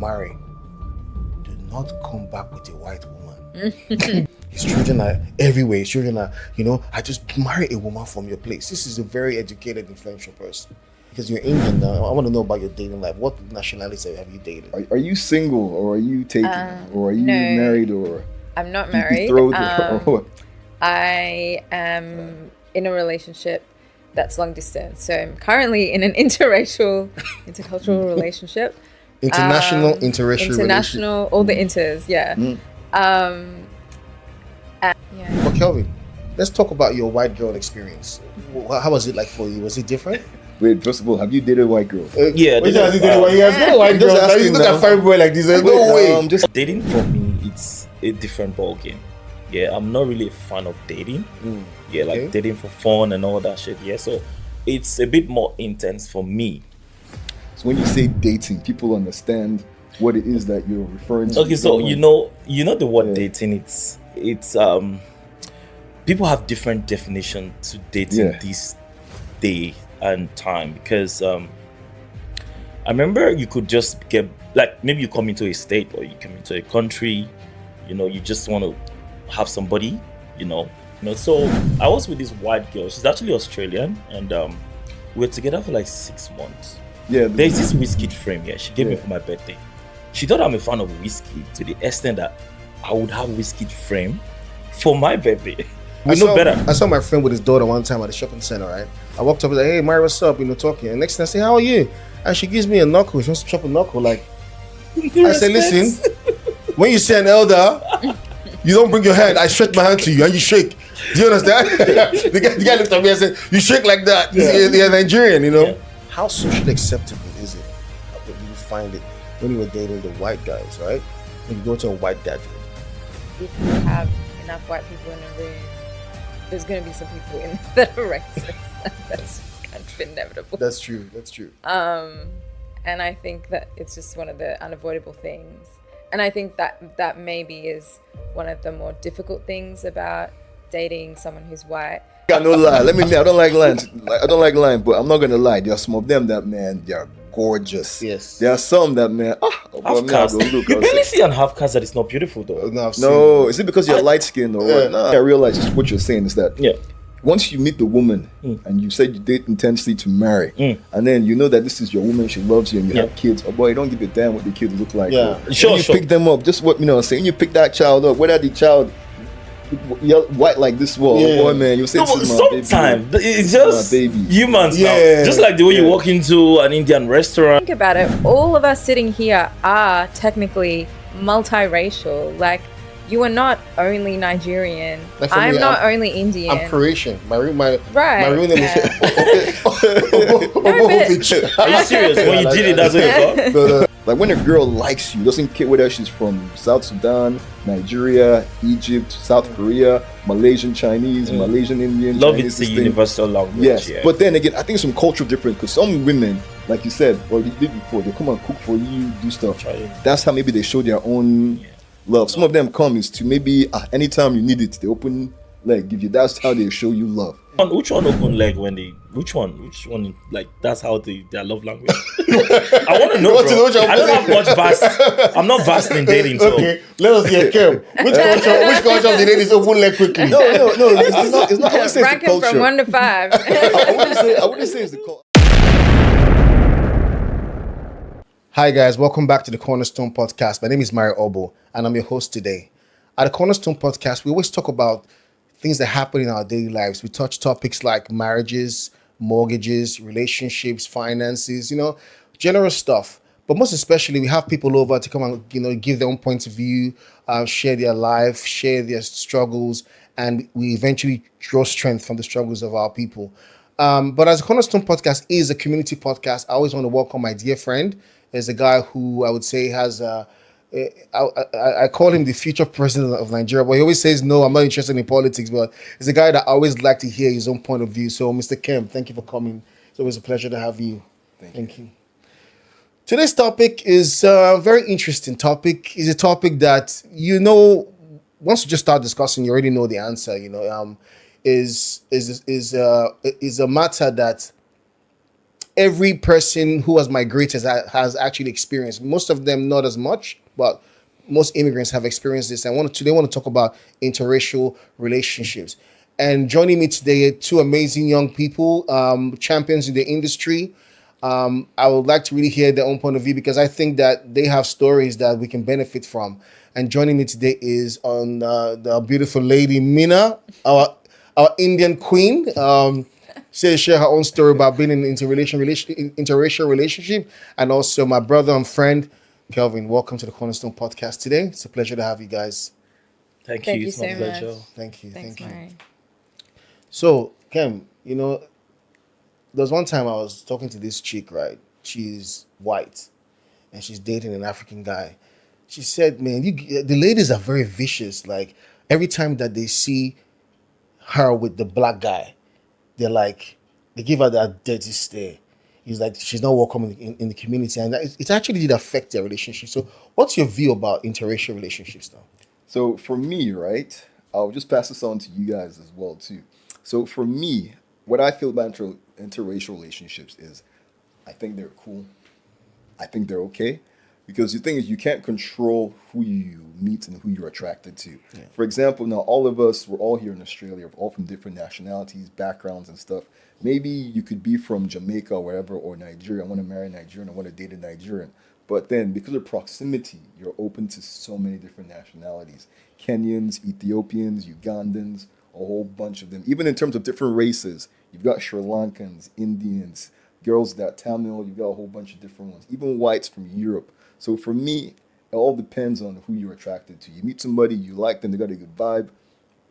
marry, do not come back with a white woman. His children are everywhere. His children are, I just marry a woman from your place. This is a very educated, influential person. Because you're Indian now. I want to know about your dating life. What nationality have you dated? Are you single or are you taken? Or are you married or? I'm not married. I am in a relationship that's long distance. So I'm currently in an intercultural relationship. International, interracial all the inters, yeah. But Kelvin, let's talk about your white girl experience. How was it like for you? Was it different? Wait, first of all, have you dated a white girl? Yeah. He has dated a white girl. He's not a fine boy like this. There's no way. Dating for me, it's a different ball game. Yeah, I'm not really a fan of dating. Yeah, like dating for fun and all that shit. Yeah, so it's a bit more intense for me. So when you say dating, people understand what it is that you're referring to. Okay, so you know the word dating. It's people have different definition to dating this day and time, because I remember you could just get, like, maybe you come into a state or you come into a country, you just want to have somebody, so I was with this white girl. She's actually Australian, and we were together for like 6 months. There's this whiskey frame here she gave me for my birthday. She thought I'm a fan of whiskey to the extent that I would have whiskey frame for my birthday. I saw my friend with his daughter one time at the shopping center, right? I walked up and like, hey, Mary, what's up? Talking. And next thing I say, how are you? And she gives me a knuckle. She wants to chop a knuckle. Like, I said, listen, when you see an elder, you don't bring your hand. I stretch my hand to you and you shake. Do you understand? the guy looked at me and said, you shake like that. You're Nigerian, Yeah. How socially acceptable is it? How do you find it when you were dating the white guys, right? When you go to a white gathering? If you have enough white people in a room, there's going to be some people in that are racist. That's just kind of inevitable. That's true. And I think that it's just one of the unavoidable things. And I think that maybe is one of the more difficult things about dating someone who's white. I no lie. I don't like lying, but I'm not gonna lie. There are some of them that, man, they are gorgeous. Yes. There are some that, man, half caste. You barely see an half caste that is not beautiful though. No, is it because you're light skinned or what? No. I realize what you're saying is that once you meet the woman and you said you date intensely to marry, and then you know that this is your woman, she loves you, and you have kids. Oh boy, don't give a damn what the kids look like. Yeah, sure. Pick them up. Just what I'm saying. You pick that child up. Whether the child white like this wall, boy, man, you say sometimes it's just humans now. Just like the way you walk into an Indian restaurant. Think about it. All of us sitting here are technically multiracial. Like, you are not only Nigerian. Like I'm not only Indian. I'm Croatian. My real name is Are you serious? When you did it, that's what you got? Like when a girl likes you, doesn't care whether she's from South Sudan, Nigeria, Egypt, South Korea, Malaysian Chinese, Malaysian Indian. Love Chinese, is the universal language. Yes, but then again, I think some cultural difference, because some women, like you said, or they did before, they come and cook for you, do stuff. That's how maybe they show their own love. Some of them come is to maybe anytime you need it, they open leg, give you. That's how they show you love. Which one open leg when they? Which one? Like that's how their love language. I want to know. I don't have much vast. I'm not vast in dating. So. Okay, let us hear Kim. Which culture of the ladies open leg quickly? No. It's not. I wouldn't say rank it's the culture. From 1 to 5. I wouldn't say it's the culture. Hi guys, welcome back to the Cornerstone podcast. My name is Mario Obo, and I'm your host today. At the Cornerstone podcast, we always talk about things that happen in our daily lives. We touch topics like marriages, mortgages, relationships, finances, general stuff. But most especially, we have people over to come and, give their own points of view, share their life, share their struggles, and we eventually draw strength from the struggles of our people. But as a Cornerstone podcast is a community podcast, I always want to welcome my dear friend. There's a guy who I would say has I call him the future president of Nigeria, but he always says, no, I'm not interested in politics, but he's a guy that I always like to hear his own point of view. So, Mr. Kemp, thank you for coming. It's always a pleasure to have you. Thank you. Today's topic is a very interesting topic. It's a topic that, once you just start discussing, you already know the answer, is a matter that every person who has migrated has actually experienced. Most of them not as much, but most immigrants have experienced this. Today want to talk about interracial relationships. And joining me today, two amazing young people, champions in the industry. I would like to really hear their own point of view because I think that they have stories that we can benefit from. And joining me today is on the beautiful lady Mina, our Indian queen. She share her own story about being in interracial relationship, and also my brother and friend Kelvin. Welcome to the Cornerstone podcast today. It's a pleasure to have you guys. Thank Thank you. you It's my so pleasure. much. Thank you, Thanks, thank you. Mari. So, Kem, there was one time I was talking to this chick, right? She's white and she's dating an African guy. She said, man, the ladies are very vicious. Like, every time that they see her with the black guy, they give her that dirty stare. He's like, she's not welcome in the community. And it actually did affect their relationship. So, what's your view about interracial relationships now? So for me, right, I'll just pass this on to you guys as well too. So for me, what I feel about interracial relationships is, I think they're cool. I think they're okay. Because the thing is, you can't control who you meet and who you're attracted to. Yeah. For example, now all of us, we're all here in Australia, we're all from different nationalities, backgrounds, and stuff. Maybe you could be from Jamaica or wherever, or Nigeria. I want to marry a Nigerian, I want to date a Nigerian. But then, because of proximity, you're open to so many different nationalities: Kenyans, Ethiopians, Ugandans, a whole bunch of them. Even in terms of different races, you've got Sri Lankans, Indians, girls that Tamil, you've got a whole bunch of different ones, even whites from Europe. So for me, it all depends on who you're attracted to. You meet somebody, you like them, they got a good vibe,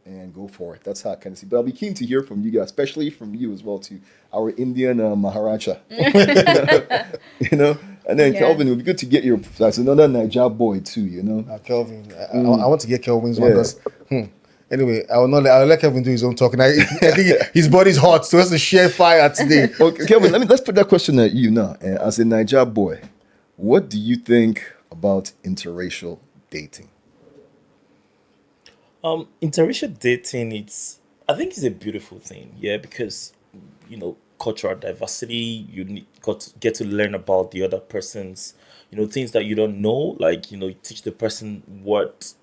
and go for it. That's how I kind of see. But I'll be keen to hear from you guys, especially from you as well, too. Our Indian Maharaja. you know? And then Yeah. Kelvin, it would be good to get your, that's another Niger boy, too, you know? Kelvin, I want to get Kelvin's one Yeah. because, anyway, I will not. I'll let Kelvin do his own talking. I think his body's hot, so let's share fire today. Okay, Kelvin, let's put that question at you now. As a Niger boy, what do you think about interracial dating? Interracial dating, I think it's a beautiful thing, yeah, because cultural diversity, get to learn about the other person's, things that you don't know, like you teach the person what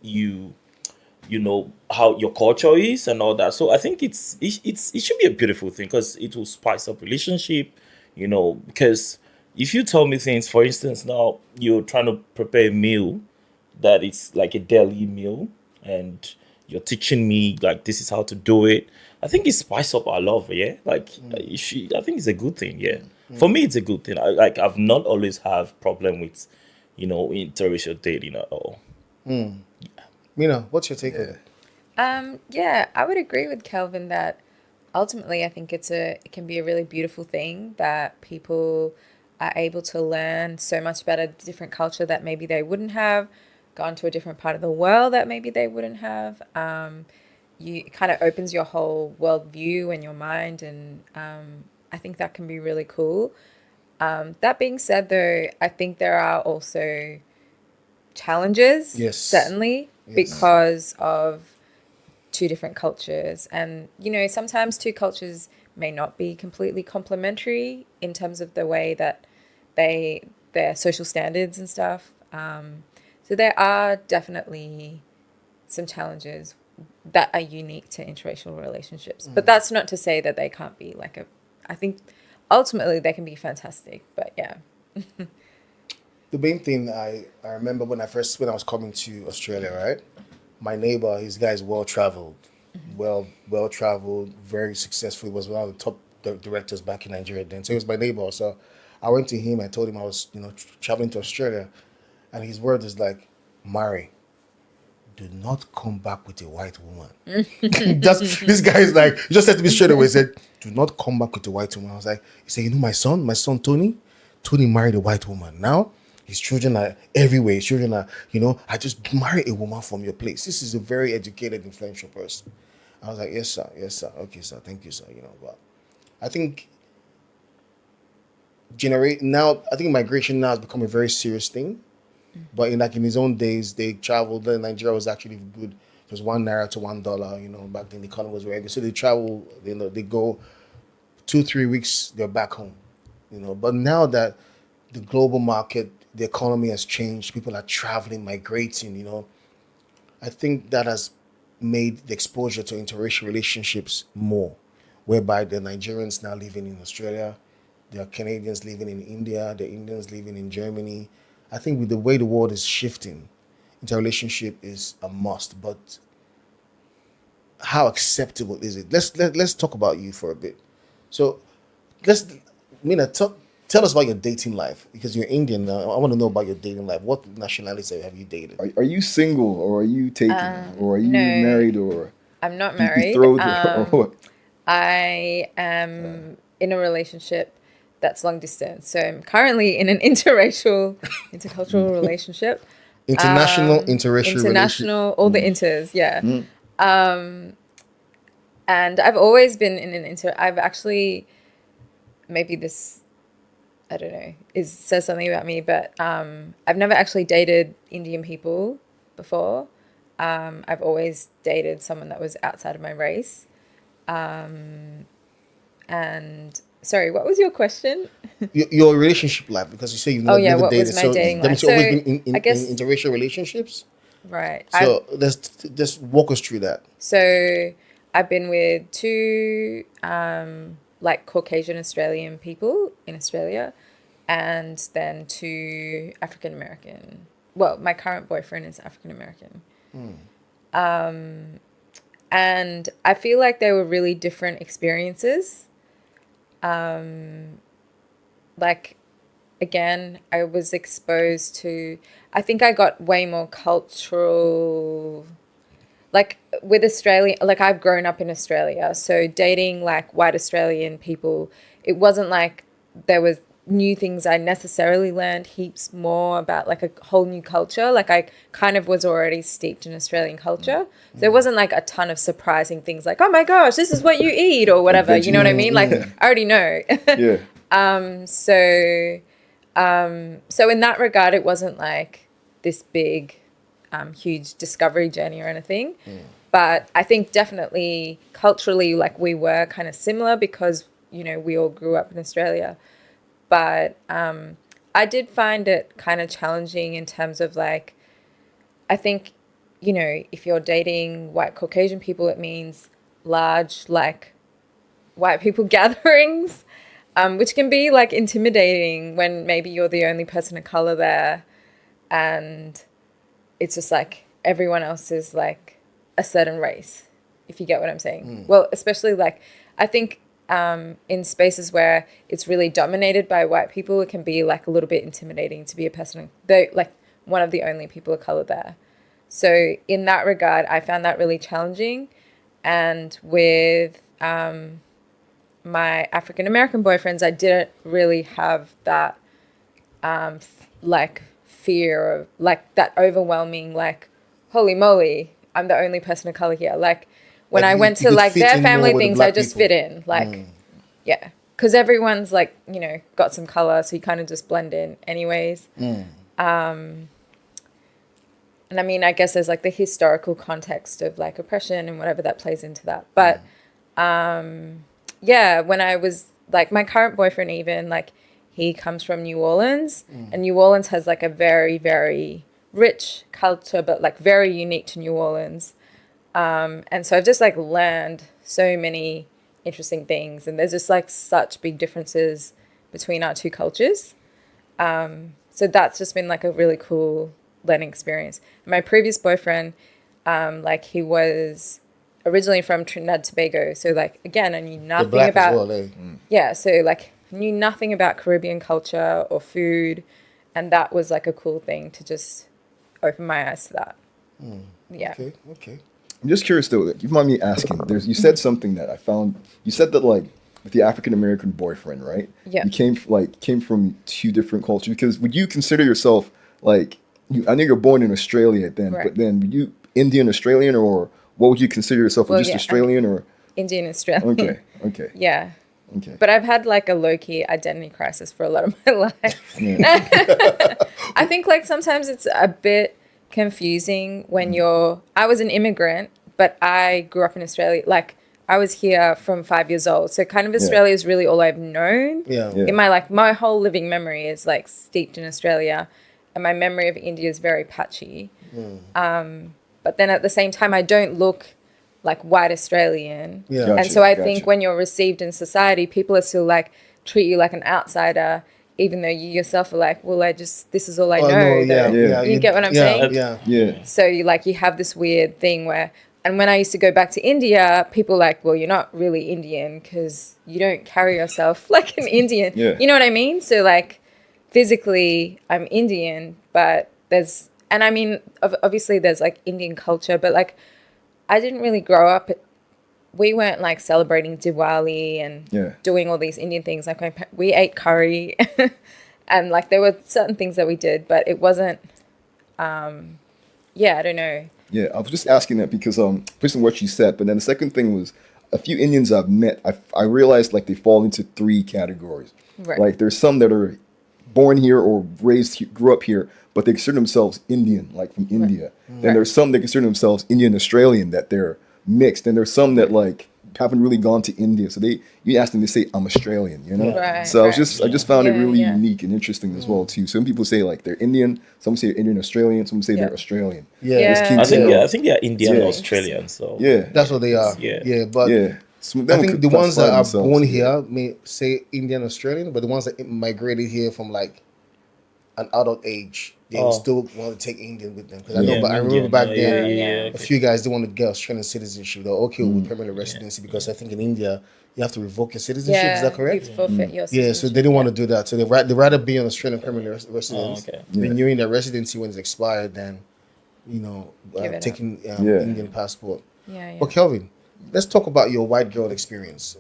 how your culture is and all that. So I think it should be a beautiful thing because it will spice up relationship, because if you tell me things, for instance, now you're trying to prepare a meal that is like a deli meal, and you're teaching me like this is how to do it. I think it spice up our love, yeah. Like I think it's a good thing, yeah. For me, it's a good thing. I've not always have problem with, interracial dating at all. Mina, what's your take on it? Yeah, I would agree with Kelvin that ultimately I think it can be a really beautiful thing that people are able to learn so much about a different culture that maybe they wouldn't have, gone to a different part of the world that maybe they wouldn't have. It kind of opens your whole world view and your mind, and I think that can be really cool. That being said, though, I think there are also challenges, Yes. certainly, Yes. because of two different cultures. And, sometimes two cultures may not be completely complementary in terms of the way that their social standards and stuff. So there are definitely some challenges that are unique to interracial relationships. But that's not to say that they can't be I think ultimately they can be fantastic, but yeah. The main thing I remember when I was coming to Australia, right? My neighbor, his guy is well traveled, well traveled, very successful. He was one of the top directors back in Nigeria then. So he was my neighbor. So I went to him. I told him I was traveling to Australia, and his word is like, Mari, do not come back with a white woman. This guy is like, he just said to me straight away, he said, do not come back with a white woman. I was like, he said, my son Tony married a white woman. Now his children are everywhere. His children are, I just marry a woman from your place. This is a very educated, influential person. I was like, yes, sir. Okay, sir. Thank you, sir. But I think I think migration now has become a very serious thing. But in his own days, they traveled. Then Nigeria was actually good. It was $1 to $1. Back then the economy was very good. So they travel. They go 2-3 weeks. They're back home. But now that the global market, the economy has changed, people are traveling, migrating, I think that has made the exposure to interracial relationships more, whereby the Nigerians now living in Australia, there are Canadians living in India, the Indians living in Germany. I think with the way the world is shifting, interrelationship is a must. But how acceptable is it? Let's talk about you for a bit. So let's, Mina, tell us about your dating life because you're Indian now. I want to know about your dating life. What nationalities have you dated? Are you single or are you taken or are you No. married or I'm not you married. betrothed or what? I am in a relationship that's long distance. So I'm currently in an intercultural relationship. International interracial relationship. International, all the inters, yeah. And I've always been in an I've actually, maybe this, I don't know, says something about me, but I've never actually dated Indian people before. I've always dated someone that was outside of my race. And sorry, what was your question? Your relationship life, because you say you've never what dated. was my So dating that means life? you've always So, been in I guess- interracial relationships. Right. So let's just walk us through that. So I've been with two like Caucasian Australian people in Australia, and then two African American. Well, my current boyfriend is African American. And I feel like they were really different experiences. Like, again, I was exposed to, I think I got way more cultural, like with Australia, like I've grown up in Australia. So dating like white Australian people, it wasn't like there was new things I necessarily learned heaps more about like a whole new culture. Like I kind of was already steeped in Australian culture. So there wasn't like a ton of surprising things like, oh my gosh, this is what you eat or whatever. You know what I mean? Like I already know. Yeah. So in that regard, it wasn't like this big, huge discovery journey or anything. But I think definitely culturally, like we were kind of similar because, we all grew up in Australia. But I did find it kind of challenging in terms of like, I think, if you're dating white Caucasian people, it means large, like white people gatherings. Which can be like intimidating when maybe you're the only person of color there and it's just like everyone else is like a certain race, if you get what I'm saying. Well, especially like I think in spaces where it's really dominated by white people, it can be like a little bit intimidating to be a person, though, like one of the only people of color there. So in that regard, I found that really challenging. And with my African American boyfriends, I didn't really have that like fear of like that overwhelming like, holy moly, I'm the only person of color here. Like when Like I you- went you to could like fit their in more family with the things, black I just people. fit in. Like yeah, because everyone's like got some color, so you kind of just blend in anyways. And I mean, I guess there's like the historical context of like oppression and whatever that plays into that. But yeah, when I was like my current boyfriend, even like he comes from New Orleans, and New Orleans has like a very, very rich culture, but like very unique to New Orleans. And so I've just like learned so many interesting things, and there's just like such big differences between our two cultures. So that's just been like a really cool learning experience. My previous boyfriend, like he was originally from Trinidad and Tobago. So like, again, I knew They're nothing black about, as well, eh? yeah. So like knew nothing about Caribbean culture or food. And that was like a cool thing to just open my eyes to that. Yeah. Okay. I'm just curious though. You mind me asking? You said something that I found. You said that like with the African American boyfriend, right? Yeah. You came from two different cultures. Because would you consider yourself like I know you're born in Australia then, Right. but then would you Indian Australian or what would you consider yourself? Well, Just yeah, Australian or Indian Australian. okay, okay, Yeah. okay. But I've had like a low-key identity crisis for a lot of my life. I think like sometimes it's a bit confusing when I was an immigrant, but I grew up in Australia. Like I was here from 5 years old. So kind of Australia is really all I've known. Yeah. In my whole living memory is like steeped in Australia, and my memory of India is very patchy. But then at the same time, I don't look like white Australian. Yeah. Gotcha, And so I gotcha. think when you're received in society, people are still like treat you like an outsider, even though you yourself are like, well, this is all I Oh, know. no, yeah, though. yeah. You get what I'm yeah, saying? Yeah. Yeah. So you have this weird thing where, and when I used to go back to India, people were like, well, you're not really Indian because you don't carry yourself like an Indian. Yeah. You know what I mean? So like physically I'm Indian, but obviously there's like Indian culture, but like I didn't really grow up. We weren't like celebrating Diwali and doing all these Indian things. Like we ate curry and like there were certain things that we did, but it wasn't, I don't know. Yeah, I was just asking that because based on what you said, but then the second thing was a few Indians I've met, I realized like they fall into three categories. Right. Like there's some that are born here or grew up here, but they consider themselves Indian, like from India. Then there's some that consider themselves Indian Australian, that they're mixed. And there's some that like haven't really gone to India, so you ask them, they say I'm Australian, you know. Right, so I just found it really yeah. unique and interesting as well too. Some people say like they're Indian, some say Indian Australian, some say they're Australian. Yeah. Yeah. It's key I to think know. I think they're Indian Yeah. Australian. So Yeah, That's what they are. Yeah. But yeah. Some of them I think could the ones that classify are themselves. born here may say Indian Australian, but the ones that migrated here from like an adult age, they Oh. still want to take Indian with them. Because Yeah, I remember Indian, back yeah, then, yeah. a few guys they want to get Australian citizenship. They're okay with permanent residency because I think in India you have to revoke your citizenship. Is that correct? You forfeit your Yeah, so citizenship. they didn't want to do that. So they'd rather be an Australian permanent residence, okay. renewing their residency when it's expired, than Give it up. taking Yeah. Indian passport. Yeah. But Kelvin, let's talk about your white girl experience.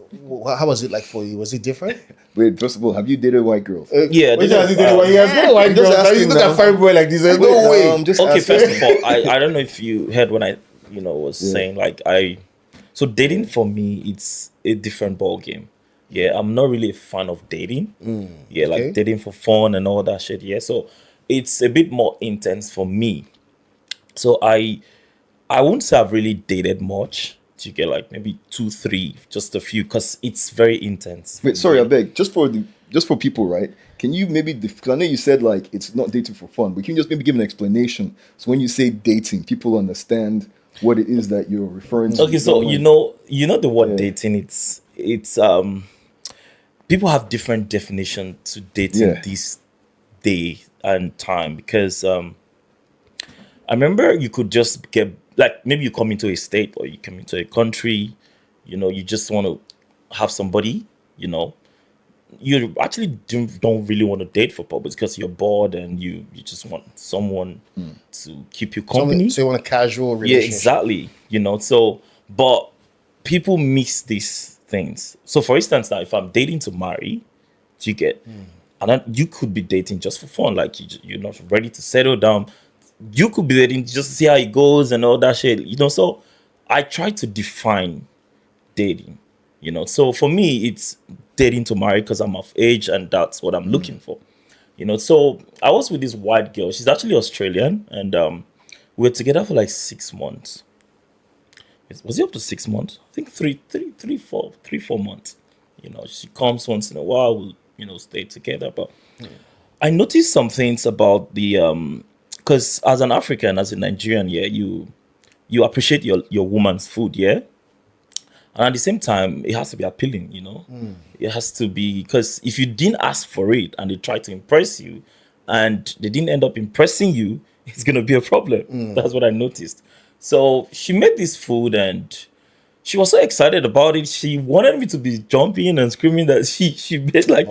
How was it like for you? Was it different? Wait, first of all, have you dated white girls? Yeah, Which they has he don't- dated white? He has dated white I'm just girls. Now you asking look now. at fine boy like this. There's Wait, no way. I'm just okay, asking. first of all, I don't know if you heard when I was saying like so dating for me it's a different ball game. Yeah, I'm not really a fan of dating. Yeah, okay. like dating for fun and all that shit. Yeah, so it's a bit more intense for me. So I wouldn't say I've really dated much. You get like maybe 2, 3, just a few, because it's very intense. Wait, sorry, I beg. Just for people, right? Can you maybe? Because I know you said like it's not dating for fun, but can you just maybe give an explanation so when you say dating, people understand what it is that you're referring to? Okay, so you know the word Yeah. dating. It's people have different definition to dating this day and time, because I remember you could just get like maybe you come into a state or you come into a country, you just want to have somebody, you actually don't really want to date for purpose because you're bored and you just want someone to keep you company. So you want a casual Yeah, relationship? exactly. So, but people mix these things. So, for instance, now if I'm dating to marry, you get, and then you could be dating just for fun, like you're not ready to settle down. You could be dating just to see how it goes and all that shit. So, I try to define dating. So for me, it's dating to marry because I'm of age and that's what I'm looking for. So I was with this white girl. She's actually Australian, and we were together for like 6 months. Was it up to 6 months? I think 3-4 months. She comes once in a while. We'll stay together. But I noticed some things about the because as an African, as a Nigerian, yeah, you appreciate your woman's food, yeah. And at the same time, it has to be appealing, It has to be, because if you didn't ask for it and they try to impress you and they didn't end up impressing you, it's going to be a problem. That's what I noticed. So she made this food and she was so excited about it. She wanted me to be jumping and screaming that she made like,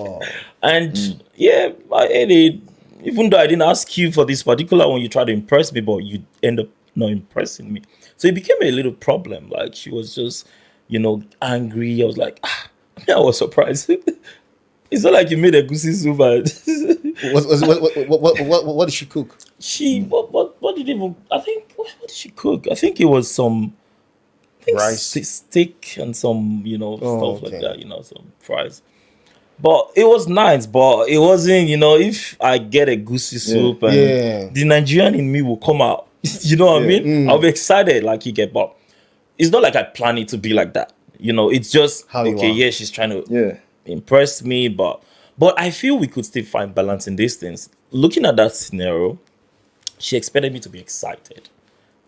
and yeah, I ate it. Even though I didn't ask you for this particular one, you try to impress me, but you end up not impressing me. So it became a little problem. Like she was just, angry. I was like, I was surprised. It's not like you made a goosey soup. What did she cook? What did even? I think what did she cook? I think it was some Rice. steak and some stuff okay. like that. Some fries. But it was nice. But it wasn't. If I get a goosey soup and the Nigerian in me will come out. You know what I mean? I'll be excited like you get, but it's not like I plan it to be like that. it's just How you okay. are. Yeah, she's trying to Yeah. impress me, but I feel we could still find balance in these things. Looking at that scenario, she expected me to be excited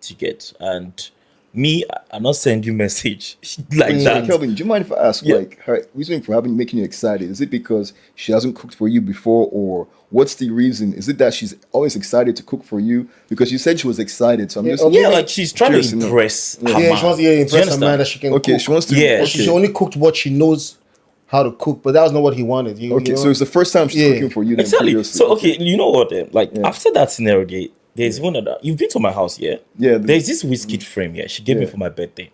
to get, and me, I'm not sending you message like Sorry, that. Kelvin, do you mind if I ask, Yeah. like, her reason for making you excited? Is it because she hasn't cooked for you before, or what's the reason? Is it that she's always excited to cook for you? Because you said she was excited, so I'm just Yeah, like she's trying curious to to know. impress. her Yeah, she man. wants to Do you impress her man understand? that she can Okay, cook. she wants to. Yeah. But she Okay. only cooked what she knows how to cook, but that was not what he wanted. Okay, so it's the first time she's Yeah. cooking for you. Then Exactly. previously. So okay, you know what? Like Yeah. after that scenario, there's one other. You've been to my house, yeah? Yeah, There's this whiskey frame, yeah. She gave me Yeah. for my birthday.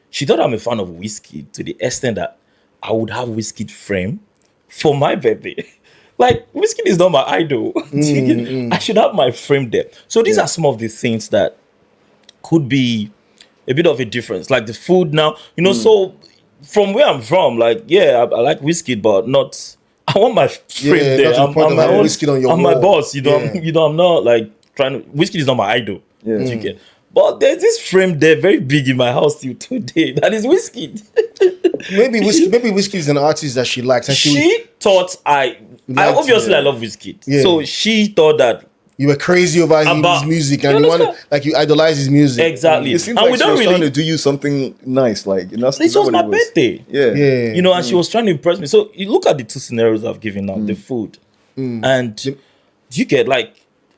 She thought I'm a fan of whiskey to the extent that I would have whiskey frame for my birthday. Like whiskey is not my idol. I should have my frame there. So these are some of the things that could be a bit of a difference. Like the food now, so from where I'm from, like, yeah, I like whiskey, but not. I want my frame Yeah, there. not to the point of my having own, whiskey on your I'm my wall. boss. Yeah. I'm not like trying to. Whiskey is not my idol. Yeah. Do you get? But there's this frame there, very big in my house till today. That is whiskey. maybe whiskey is an artist that she likes, and She thought I liked obviously it. I love whiskey. Yeah. So she thought that you were crazy over About- his music, You and you wanted, understand? like, you idolize his music. exactly. It seems And like we she don't was trying really. to do you something nice, like This is that was what my it birthday. Yeah. Yeah. And she was trying to impress me. So you look at the two scenarios I've given now, the food. And do you get like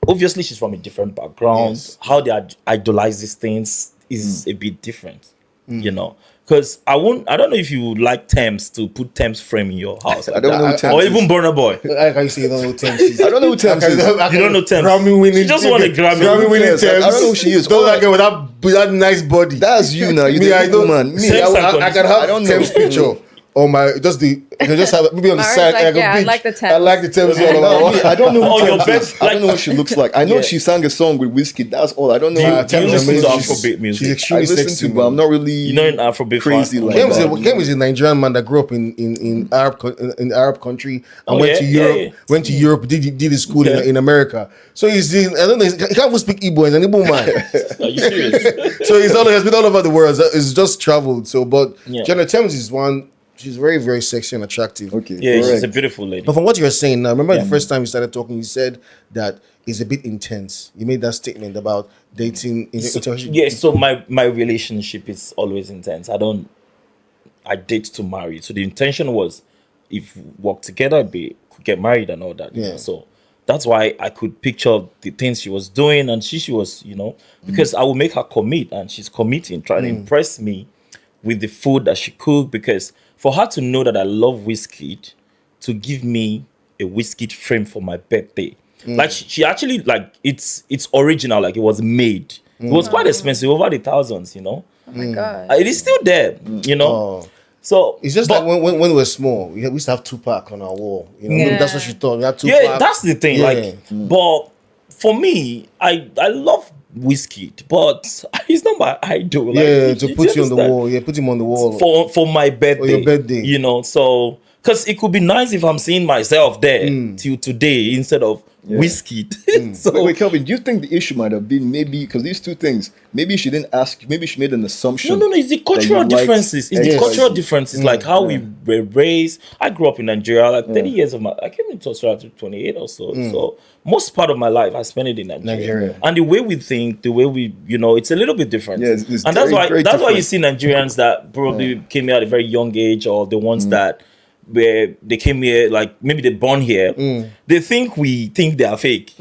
obviously she's from a different background. Yes. How they idolize these things is a bit different, Because I don't know if you would like Thames to put Thames frame in your house. Like I don't know that. who Thames or is. even Burner Boy. Like how you say you don't know Thames is. I don't know who Thames is. You don't know Thames. Grammy winning. She just won a Grammy. Grammy winning Yes, Thames. I don't know who she is. Don't All like I- it with that nice body. That's you now. You me, the I don't. woman. Me, Same I can have I don't know. Thames picture on my just the. I can just have it maybe on the Mara's side. like, I go, yeah, I bitch, like the I Thames. like the Thames. on No, my me, I don't know who On your Thames is. bed, I don't know what she looks like. I know Yeah. she sang a song with Whiskey. That's all. I don't know. Do you- who do you Thames listen is to amazing. Afrobeat music? She's I extremely listen sexy. to, but I'm not really. You know, in Afrobeat crazy fan. like Kem that. is a Nigerian man that grew up in Arab country and Oh, went yeah? to Yeah, Europe. yeah. Went to Europe, did his school Yeah. in America. So he's I don't know. He can't even speak Igbo. He's an Igbo man. Are you serious? So has been all over the world. It's just traveled. So, but Yeah. Jenna Thames is one. She's very, very sexy and attractive. Okay. Yeah, she's correct. a beautiful lady. But from what you're saying now, remember the first time you started talking, you said that it's a bit intense. You made that statement about dating. So my relationship is always intense. I date to marry. So the intention was if we work together, could get married and all that. Yeah. So that's why I could picture the things she was doing and she was, because I will make her commit and she's committing, trying to impress me with the food that she cooked, because for her to know that I love whiskey, to give me a whiskey frame for my birthday. Like she actually, like it's original, like it was made. It was quite expensive, over the thousands, Oh my god. It is still there, Oh. So It's just but- like when we were small, we used to have Tupac on our wall. Yeah. That's what she thought. We had Tupac. yeah, that's the thing. Yeah. Like, but for me, I love whiskey, but it's not my idol. Like, Yeah, to put you on the understand? wall. Yeah, put him on the wall. for my birthday. For your birthday. So because it could be nice if I'm seeing myself there till today instead of whiskey. So Wait, Kelvin, do you think the issue might have been maybe because these two things, maybe she didn't ask, maybe she made an assumption? no, it's the cultural that you liked differences. It's the Yes. cultural differences, like how we were raised. I grew up in Nigeria, like 30 years of I came into Australia at 28 or so. So most part of my life, I spent it in Nigeria. And the way we think, the way we, it's a little bit different. Yeah, it's and that's very, why very that's why you different. see Nigerians that probably came here at a very young age, or the ones that where they came here, like maybe they're born here, they think we think they are fake.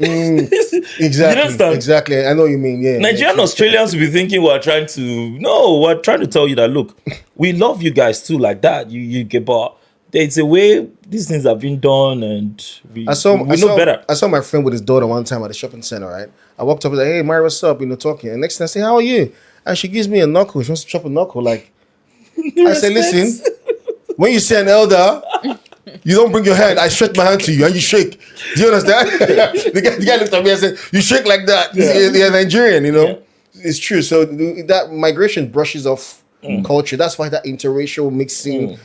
Exactly. understand? Exactly. I know what you mean. Yeah. Nigerian Australians will be thinking we're trying to tell you that look, we love you guys too, like that. You get, but there's a way these things have been done, and we know better. I saw my friend with his daughter one time at the shopping center, right? I walked up and like, hey, Mary, what's up? Talking. And next thing I say, how are you? And she gives me a knuckle. She wants to chop a knuckle. Like, I said, listen, when you see an elder, you don't bring your hand. I stretch my hand to you and you shake. Do you understand? the guy looked at me and said, you shake like that. They're Nigerian, It's true. So that migration brushes off culture. That's why that interracial mixing,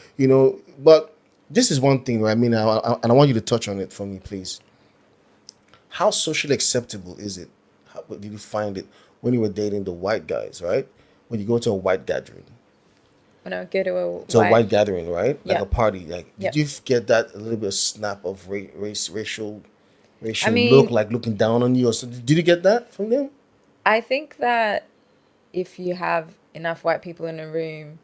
But this is one thing, right? And I want you to touch on it for me, please. How socially acceptable is it? How did you find it when you were dating the white guys, right? When you go to a white gathering, when I would go to a So a white gathering, right? Like Yeah. a party. Like, Yep. did you get that a little bit of snap of racial I mean, look, like looking down on you? Or so did you get that from them? I think that if you have enough white people in a room,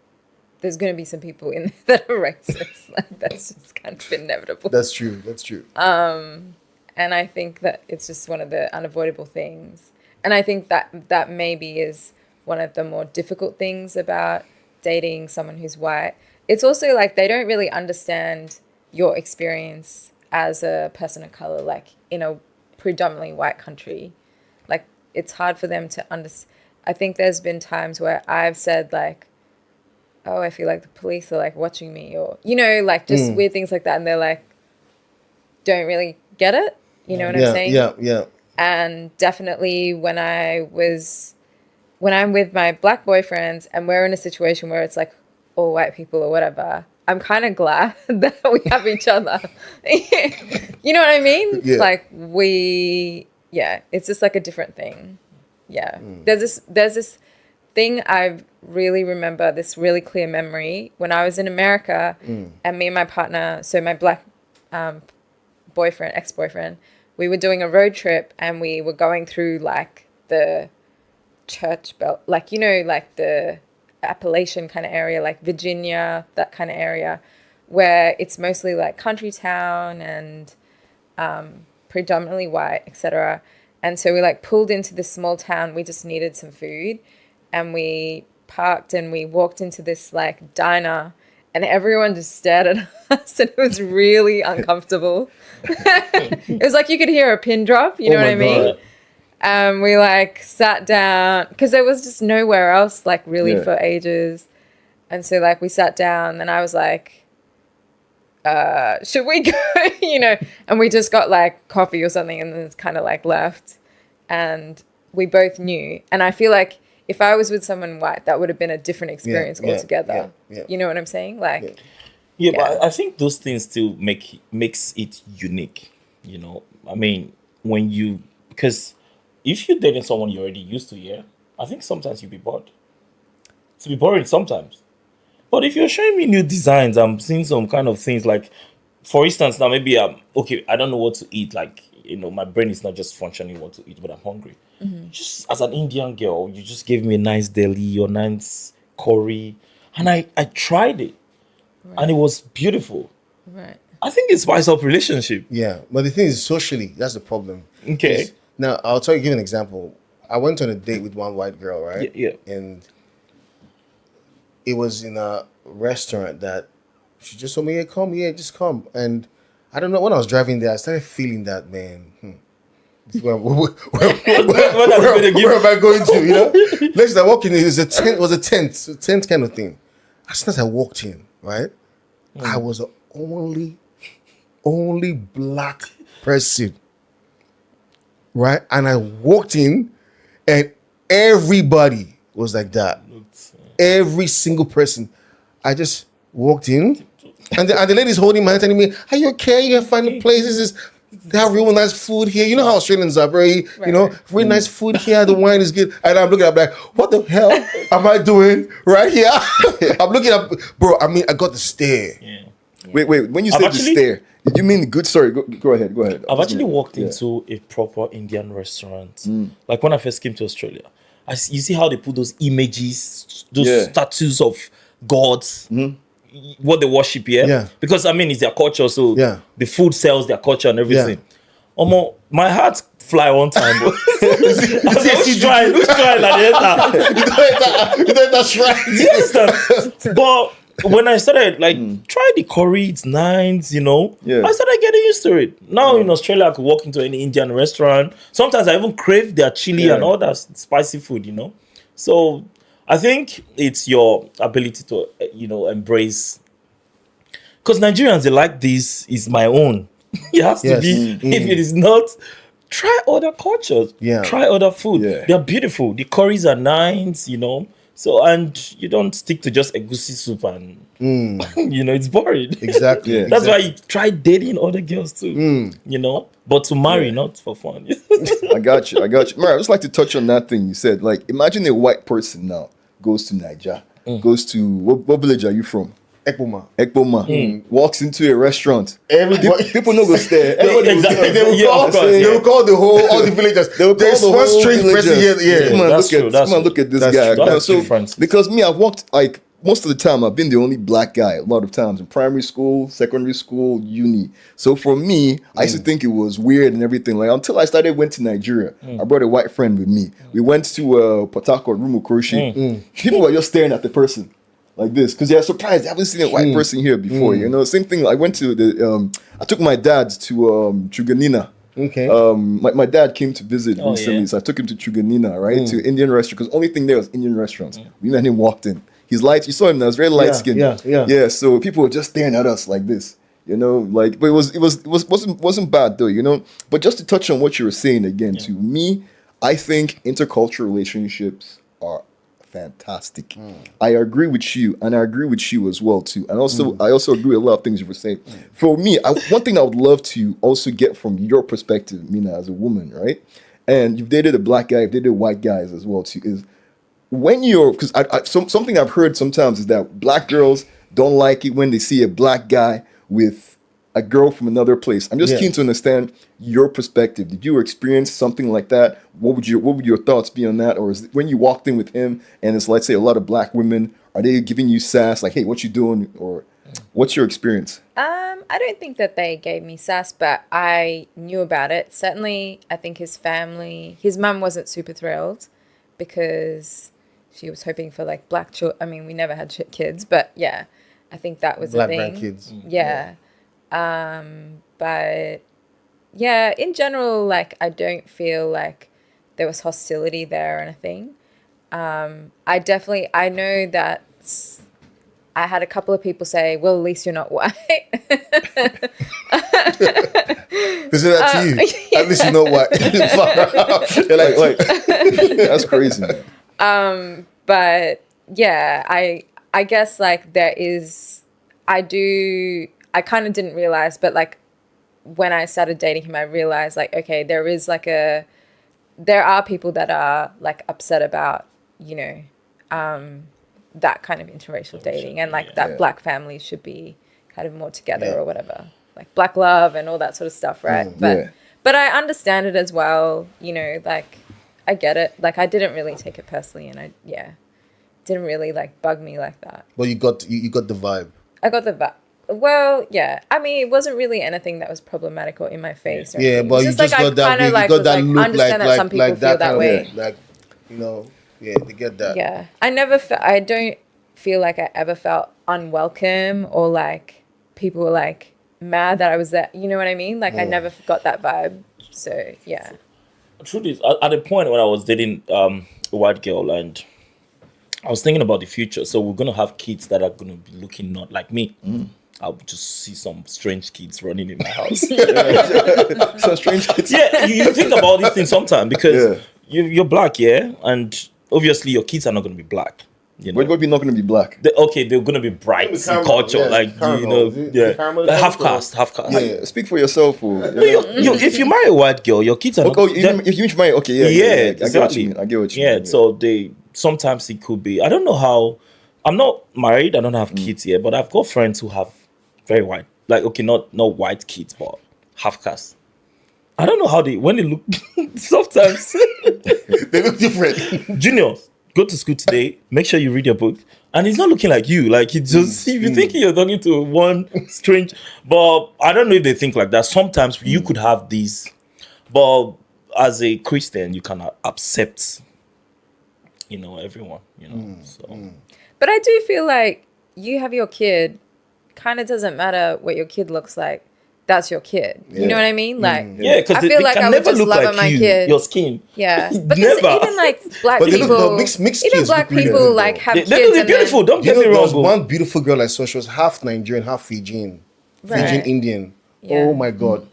there's going to be some people in there that are racist. Like, that's just kind of inevitable. That's true. That's true. And I think that it's just one of the unavoidable things. And I think that maybe is one of the more difficult things about dating someone who's white. It's also like they don't really understand your experience as a person of color, like in a predominantly white country. Like, it's hard for them to understand. I think there's been times where I've said like, oh, I feel like the police are like watching me, or, you know, like just weird things like that. And they're like, don't really get it. You know what I'm saying? Yeah. And definitely when I'm with my black boyfriends and we're in a situation where it's like all white people or whatever, I'm kind of glad that we have each other. You know what I mean? Yeah. Like it's just like a different thing. Yeah. There's this thing I really remember, this really clear memory when I was in America and me and my partner, so my black ex-boyfriend, we were doing a road trip and we were going through like the church belt, like, you know, like the Appalachian kind of area, like Virginia, that kind of area, where it's mostly like country town and predominantly white, etc. And so we like pulled into this small town. We just needed some food and we parked and we walked into this like diner and everyone just stared at us and it was really uncomfortable. It was like you could hear a pin drop, you know what I mean? We like sat down because there was just nowhere else like really for ages. And so like we sat down and I was like, should we go? You know, and we just got like coffee or something and then it's kind of like left. And we both knew. And I feel like if I was with someone white, that would have been a different experience altogether. Yeah. You know what I'm saying? Like, Yeah, but I think those things still makes it unique. You know, I mean, because if you're dating someone you're already used to, I think sometimes you'll be bored. It's be boring sometimes. But if you're showing me new designs, I'm seeing some kind of things like, for instance, now maybe okay, I don't know what to eat. Like, you know, my brain is not just functioning what to eat, but I'm hungry. Just as an Indian girl, you just gave me a nice deli or nice curry, and I tried it, and it was beautiful. right. I think it spices up relationship. Yeah. But the thing is, socially, that's the problem. Okay. Now, give you an example. I went on a date with one white girl, right? Yeah. And it was in a restaurant that she just told me, just come. And I don't know, when I was driving there, I started feeling that, man, where am I going to, you know? Next I walk in, it was a tent kind of thing. As soon as I walked in, right, I was the only black person, right? And I walked in and everybody was like that. Every single person. I just walked in and the lady's holding my hand telling me, are you okay? You can find a place. They have real nice food here. You know how Australians are very, really nice food here. The wine is good. And I'm looking up like, what the hell am I doing right here? I'm looking up, bro. I mean, I got the stare. Yeah. Wait. When you said the stare, did you mean the good? Sorry, go ahead. I've actually walked into a proper Indian restaurant. Like when I first came to Australia, you see how they put those images, those statues of gods, what they worship here. Yeah. Because I mean, it's their culture, so the food sells their culture and everything. Yeah. My heart fly one time, but who's trying like That's right. Yes, but when I started try the curry, it's nice, I started getting used to it. Now in Australia, I could walk into any Indian restaurant. Sometimes I even crave their chili and all that spicy food, So I think it's your ability to, embrace. Because Nigerians, they like this is my own. It has to be. If it is not, try other cultures. Yeah. Try other food. Yeah. They're beautiful. The curries are nice, So, and you don't stick to just egusi soup and, it's boring. Exactly. That's why you try dating other girls too, but to marry, not for fun. I got you. Mara, I just like to touch on that thing you said. Like, imagine a white person now goes to Nigeria goes to what village are you from? Ekpoma. Ekpoma. Walks into a restaurant. Everybody, People no go stare. Everybody will Exactly. stare. they will Yeah, call, of course, they yeah. will call the whole all the villagers. They will call There's the one whole strange person here. villagers. Yeah. Come on, That's true, that's look at this That's guy. true. That's So different. because me, I've walked like most of the time. I've been the only black guy a lot of times in primary school, secondary school, uni. So for me, I used to think it was weird and everything. Like until I went to Nigeria, I brought a white friend with me. We went to Port Harcourt, Rumokroshi. People were just staring at the person like this because they're surprised they haven't seen a white person here before. You know, same thing. I went to the. I took my dad to Chuganina. Okay. My dad came to visit recently, yeah. so I took him to Chuganina, right, to Indian restaurant because only thing there was Indian restaurants. We met him, walked in. He's light. You saw him now. He's very light skinned. Yeah. So people were just staring at us like this, you know, like. But it wasn't bad though, you know. But just to touch on what you were saying again, to me, I think intercultural relationships are fantastic. I agree with you, and I agree with you as well too. And also, I also agree with a lot of things you were saying. For me, one thing I would love to also get from your perspective, Mina, as a woman, right? And you've dated a black guy, you've dated white guys as well too. Is when you're because something I've heard sometimes is that black girls don't like it when they see a black guy with a girl from another place. I'm just keen to understand your perspective. Did you experience something like that? What would your thoughts be on that? Or is it when you walked in with him and it's, let's say, a lot of black women, are they giving you sass like, hey, what you doing? Or what's your experience? I don't think that they gave me sass, but I knew about it. Certainly, I think his mum wasn't super thrilled because she was hoping for like black children. I mean, we never had kids, but yeah, I think that was Black a thing. grandkids. Yeah. But yeah, in general, like I don't feel like there was hostility there or anything. I know that I had a couple of people say, well, at least you're not white. They say that to you. At least you know what. You're like, That's crazy, man. But yeah, I guess like I kind of didn't realize, but like when I started dating him, I realized like, okay, there are people that are like upset about, you know, that kind of interracial dating and like that black families should be kind of more together or whatever, like black love and all that sort of stuff, right? But I understand it as well, you know, like I get it. Like I didn't really take it personally, and didn't really like bug me like that. well, you got the vibe. I got the vibe. Well, yeah. I mean, it wasn't really anything that was problematic or in my face. Or Yeah, anything. but It's you just just like, got that. kinda, You like, got was that like, look, understand that some people like feel that kind of- way. Like, you know, yeah, they get that. Yeah. I don't feel like I ever felt unwelcome or like people were like mad that I was there. You know what I mean? Like I never got that vibe. So yeah. The truth is, at the point when I was dating a white girl, and I was thinking about the future. So we're gonna have kids that are gonna be looking not like me. I'll just see some strange kids running in my house. Some strange kids. Yeah, you think about these things sometimes because you're black, yeah, and obviously your kids are not gonna be black. You know? We're not going to be black. They're gonna be bright in Caramel, culture, yeah, like caramel. you know, Is it yeah, caramel like half color? caste. Yeah. Speak for yourself. Oh. If you marry a white girl, your kids are not. If you marry, okay, yeah, I get what you exactly. mean. I get what you Yeah, mean. so they sometimes it could be. I don't know how. I'm not married. I don't have kids yet, but I've got friends who have very white, like okay, not white kids, but half caste. I don't know how when they look. Sometimes They look different. Junior, go to school today. Make sure you read your book. And he's not looking like you. Like he just if you thinking you're talking to one strange, but I don't know if they think like that. Sometimes you could have these, but as a Christian, you cannot accept, you know, everyone. You know, so. But I do feel like you have your kid, kind of doesn't matter what your kid looks like. That's your kid. You know what I mean? Like, Yeah, because I they feel like can I would never just look love like my you. kid. Your skin. Yeah, but there's Never. even like black But they people, look- no, mixed even kids black look really people good, like though. have They're kids gonna be and then- beautiful. Don't You get know, me there wrong. was Bro. one beautiful girl I saw. She was half Nigerian, half Fijian. Right. Fijian Indian. Yeah. Oh my God.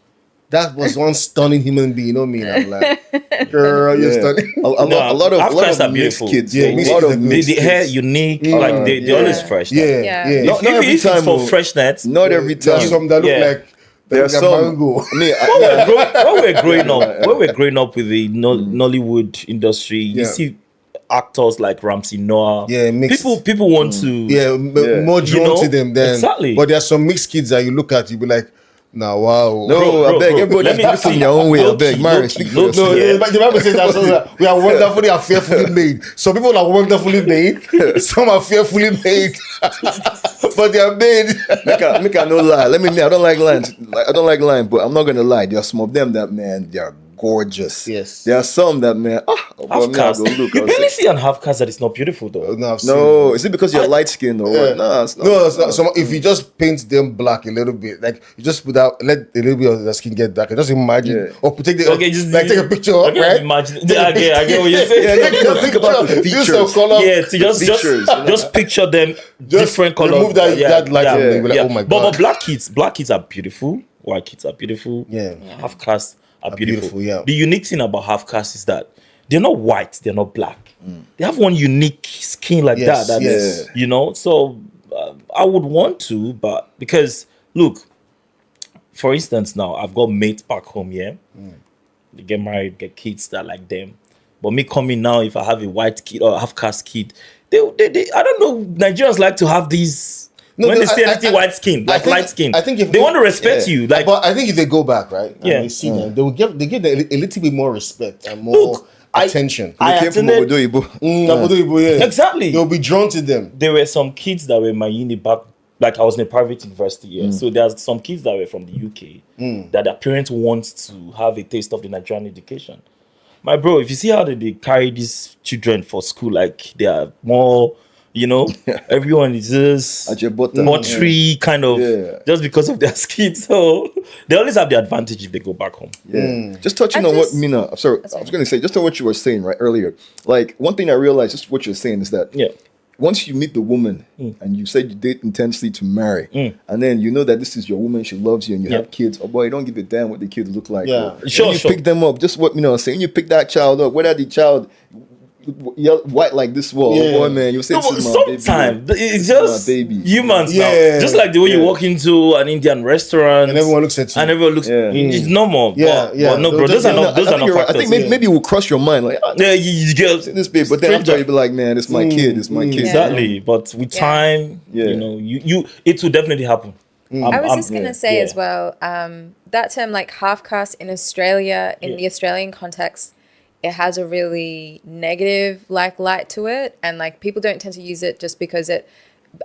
That was one stunning human being. You know me? I'm like, girl, you're Yeah. stunning. A lot Africans are of mixed beautiful. kids. Yeah, a mixed lot kids of are The mixed hair kids. unique, like they're Yeah. always fresh. Yeah, Yeah. yeah. Not every If it's time, for oh. freshness. Not every There's time. some that look Yeah. like There's a some. mango. I mean, When we're growing up with the Nollywood industry, you Yeah. see actors like Ramsey Noah. Yeah, mixed. People want to. More drawn to them than exactly. But there are some mixed kids that you look at, you be like, nah, wow. No, I beg everybody let me beautiful in their own way. I beg, Mary, speak for yourself. The Bible says that we are wonderfully and fearfully made. Some people are wonderfully made, some are fearfully made, but they are made. Make I no lie. I don't like lying. I don't like lying, but I'm not gonna lie. There are some of them that, man, they are gorgeous. Yes. There are some that, man, half cast. You barely see an half cast that is not beautiful though. No, is it because you're light skinned or what? No, it's not. No, it's not. So if you just paint them black a little bit, like you just let a little bit of the skin get darker. Just imagine, or take the take a picture, right? Imagine. I get what you're saying. Think about the features. Just picture them different colors. Remove that light from them. Like, oh my god. But black kids are beautiful. White kids are beautiful. Half caste are beautiful. The unique thing about half caste is that they're not white, they're not black. They have one unique skin like that. You know, so I would want to, but because look, for instance, now I've got mates back home, They get married, get kids that like them. But me coming now, if I have a white kid or a half caste kid, they I don't know, Nigerians like to have these. When they say anything white skin, like light skin, I think if they want to respect you. Like, but I think if they go back, right, and they see them, they give them a little bit more respect and more attention. They came from Obodo Igbo. Exactly. They'll be drawn to them. There were some kids that were in my uni back, like I was in a private university, so there's some kids that were from the UK that their parents want to have a taste of the Nigerian education. My bro, if you see how they carry these children for school, like they are more. You know, everyone is just tree kind of just because of their skin. So they always have the advantage if they go back home. Just touching on what Mina, I was going to say, just on what you were saying right earlier. Like one thing I realized, just what you're saying is that once you meet the woman and you said you date intensely to marry, and then you know that this is your woman, she loves you, and you have kids. Oh boy, you don't give a damn what the kids look like. Sure. Pick them up. Just what Mina was saying. You pick that child up. Whether the child white like this wall, oh boy, man, you say sometimes it's just humans now. Just like the way you walk into an Indian restaurant and everyone looks at you, it's normal. But no, bro, those are not factors. I think maybe it will cross your mind, like you get this babe, but then after you'll be like, man, it's my kid, it's my kid. Exactly, but with time, you know, you it will definitely happen. I was just gonna say as well, that term like half caste in Australia, in the Australian context, it has a really negative like light to it, and like people don't tend to use it just because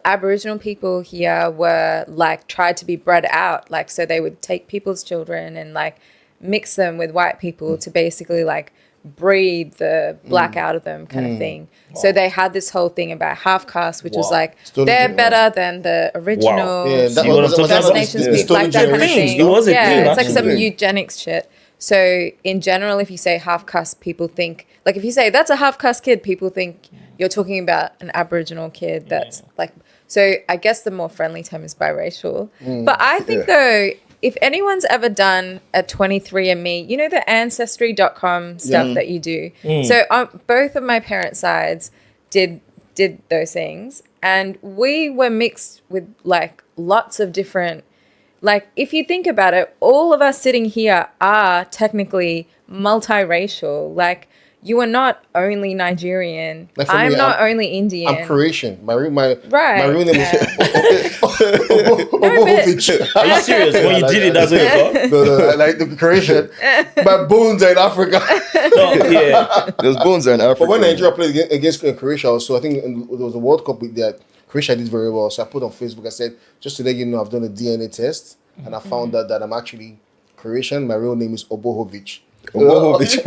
Aboriginal people here were like tried to be bred out, like so they would take people's children and like mix them with white people to basically like breed the black out of them kind of thing. So they had this whole thing about half caste, which was like they're better than the original First Nations people, like that kind of thing. It was a thing. It's like some eugenics shit. So in general, if you say half caste, people think, like if you say that's a half caste kid, people think you're talking about an Aboriginal kid that's like, so I guess the more friendly term is biracial. But I think though, if anyone's ever done a 23andMe, you know, the ancestry.com stuff that you do. So both of my parents' sides did those things, and we were mixed with like lots of different. Like, if you think about it, all of us sitting here are technically multiracial. Like, you are not only Nigerian. Like I'm not only Indian. I'm Croatian. My real name is Obohovich. Are you serious? When you did it, that's what you got? No, like the Croatian. My bones are in Africa. Those bones are in Africa. But when Nigeria played against Croatia, also, I think there was a World Cup with that. Croatia did very well. So I put on Facebook, I said, just to let you know, I've done a DNA test. And I found out that I'm actually Croatian. My real name is Obohovich. Obohovich.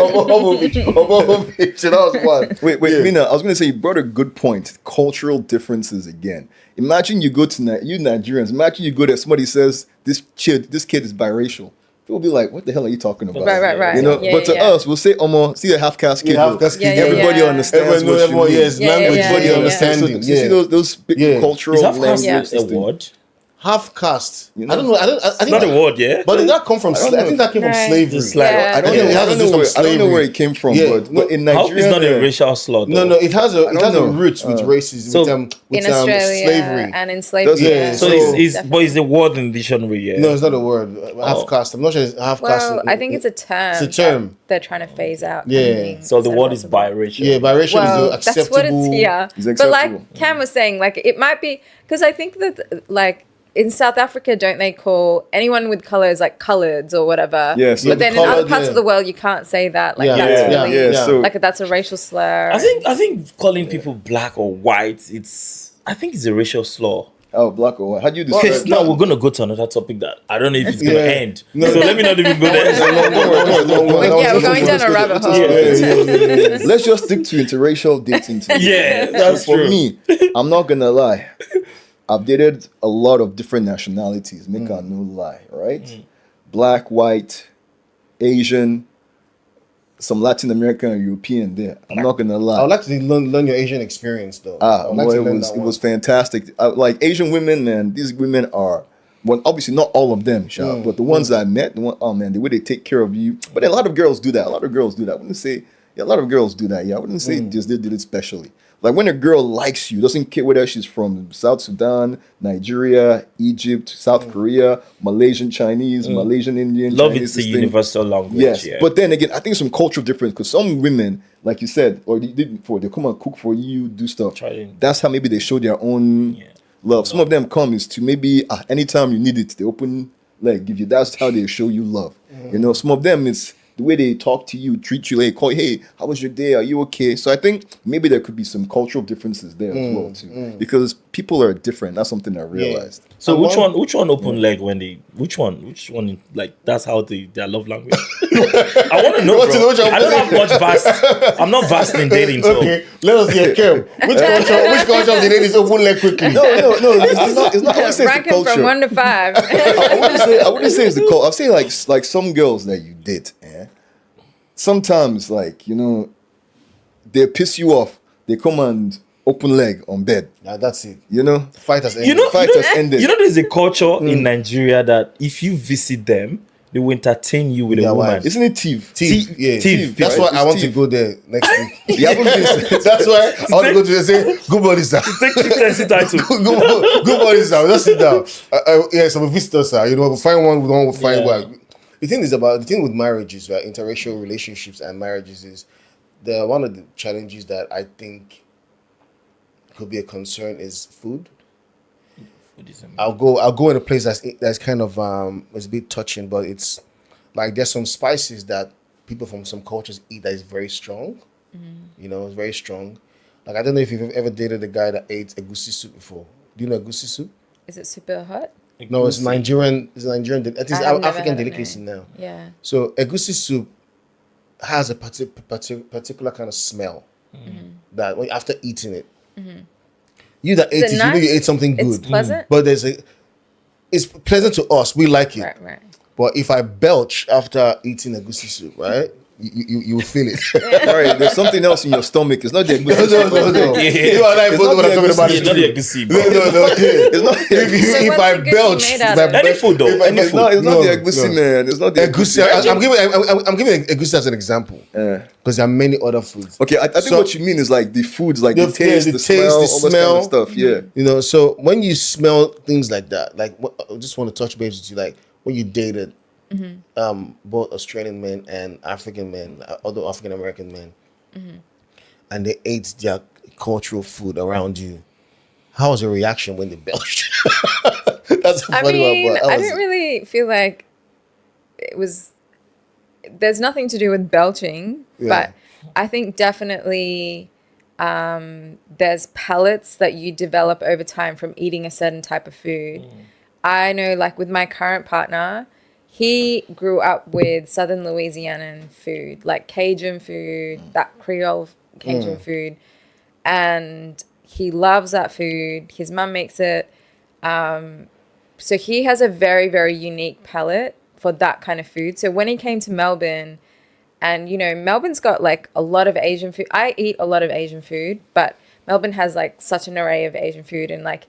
So that was one. Wait, Mina, I was going to say, you brought a good point. Cultural differences again. Imagine you go to, you Nigerians, imagine you go there, somebody says, this kid is biracial. People will be like, what the hell are you talking about? Right. You know, but to us, we'll say, see a half-caste kid. Everybody understands everyone, what you mean. Language, everybody understands. You see those big cultural language. Is half-caste a word? half caste. You I know? don't know. I It's think not a word, yeah. But did that come from? I don't I think that came from No. slavery. It's like- Yeah. I don't know. Yeah. I don't know where. I don't know where it came from. Yeah. But in How Nigeria, is not a racial slur? No, though? no, it has a don't know. roots with racism, so with In Australia slavery. and in slavery. Does it? Yeah, So so- it's a word in the dictionary, yeah. No, it's not a word. Half caste. I'm not sure it's half caste. Well, I think it's a term. It's a term. that they're trying to phase out. Yeah. being So the so word is possible. biracial. Yeah, biracial Well, is acceptable. that's what it's here. It's But like acceptable. Cam was saying, like it might be because I think that like in South Africa, don't they call anyone with colors like coloreds or whatever? Yeah, so but then in coloured, other parts yeah. of the world, you can't say that. Like Yeah, that's yeah, really yeah. So like that's a racial slur. I think calling people black or white, I think it's a racial slur. black or white. How do you Because describe? now we're gonna go to another topic that I don't know if it's gonna Yeah. end. No. So let me not even go there. Yeah, we're going down a rabbit hole. Let's just stick to interracial dating. Today. Yeah, that's For true. me, I'm not gonna lie. I've dated a lot of different nationalities. Make a no lie, right? Black, white, Asian, some Latin American and European. There, I'm not gonna lie. I would like to learn your Asian experience though. I would like to It learn was that it one. was fantastic. Like Asian women, man, these women are. Well, obviously not all of them, but the ones that I met, oh man, the way they take care of you. But a lot of girls do that. I wouldn't say a lot of girls do that. Yeah, I wouldn't say just they did it specially. Like when a girl likes you, doesn't care whether she's from South Sudan, Nigeria, Egypt, South Korea, Malaysian Chinese, Malaysian Indian. Love Chinese, it's a this thing. universal language. Yes, yeah. but then again, I think some cultural difference because some women, like you said, or you did before, they come and cook for you, do stuff. Trying. That's how maybe they show their own love. Some of them come is to maybe anytime you need it, they open leg give you. That's how they show you love. You know, some of them it's the way they talk to you, treat you, like call you, hey, how was your day? Are you okay? So I think maybe there could be some cultural differences there as well too, because people are different. That's something I realized. So And which one open leg when they which one like that's how their love language. I want to know, want to know bro. which one I don't have much vast. I'm not vast in dating, so Okay, let us hear Kim. Which culture of the ladies open leg quickly? No, it's not. It's not. I wouldn't say it's Rank the him from culture. 1 to 5. I wouldn't say it's the culture. I'd say like some girls that you date. Sometimes like they piss you off. They come and open leg on bed. Yeah, that's it. You know. Fight has ended. you know, Fight has ended. You know, there's a culture in Nigeria that if you visit them, they will entertain you with Yeah, a woman. wives. Isn't it thief? Thief, yeah. Thief, That's right? why I It's want to thief. go there next week. You haven't been. That's why I want to go to there and say, good body, sir. Take chieftaincy title. Good body, sir. Just sit down. Yes, I'm a visitor, sir. We'll find one, we'll find Yeah. one. The thing with marriages, right? Interracial relationships and marriages is one of the challenges that I think could be a concern is food. I'll go in a place that's kind of it's a bit touching, but it's like there's some spices that people from some cultures eat that is very strong. It's very strong. Like I don't know if you've ever dated a guy that ate egusi soup before. Do you know egusi soup? Is it super hot? No, it's Nigerian. It's Nigerian. It is I have never African had it, delicacy no. now. Yeah. So egusi soup has a particular kind of smell that after eating it, you that ate it it, you know nice? you ate something good. It's pleasant? But it's pleasant to us. We like it. Right. But if I belch after eating egusi soup, right, you will feel it. All right, there's something else in your stomach. It's not the No. Yeah. You and I It's both know not what I'm the talking about. egusi, It's not the egusi, No, bro. It's not. If what's I the egusi belch, made out if I of? belch- Any food though, if I- any It's food. not. It's not the No, egusi, no. man. It's not the Egusi. I'm giving egusi as an example Yeah. because there are many other foods. Okay, I think So- what you mean is like the foods, like the The- taste, yeah, the smell, all this kind of stuff. Yeah. So when you smell things like that, like I just want to touch base with you, like when you dated both Australian men and African men, other African American men, and they ate their cultural food around you. How was your reaction when they belched? That's a I funny mean, one. But I didn't really feel like it was. There's nothing to do with belching, Yeah. but I think definitely there's palates that you develop over time from eating a certain type of food. I know, like with my current partner, he grew up with Southern Louisianan food, like Cajun food, that Creole Cajun food, and he loves that food. His mum makes it. So he has a very, very unique palate for that kind of food. So when he came to Melbourne, and Melbourne's got like a lot of Asian food. I eat a lot of Asian food, but Melbourne has like such an array of Asian food, and like